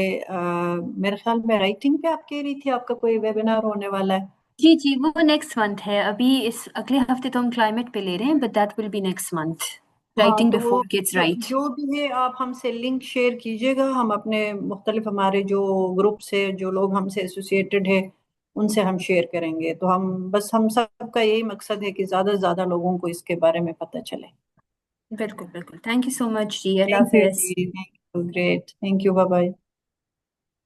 मेरे ख्याल में राइटिंग पे आप कह रही थी आपका कोई वेबिनार होने वाला है। जी जी, वो नेक्स्ट मंथ है। अभी इस अगले हफ्ते तो हम क्लाइमेट पे ले रहे हैं, but that will be next month. हाँ राइटिंग तो वो बिफोर किड्स जो, राइट। जो भी है आप हमसे लिंक शेयर कीजिएगा, हम अपने मुख्तलिफ हमारे जो ग्रुप से जो लोग हमसे एसोसिएटेड है उनसे हम शेयर करेंगे। तो हम सबका यही मकसद है कि ज़्यादा से ज़्यादा लोगों को इसके बारे में पता चले। बिल्कुल बिल्कुल। थैंक यू सो मच जी। अल्लाह थैंक यू हाफिज। जी, thank you, great, thank you, bye bye.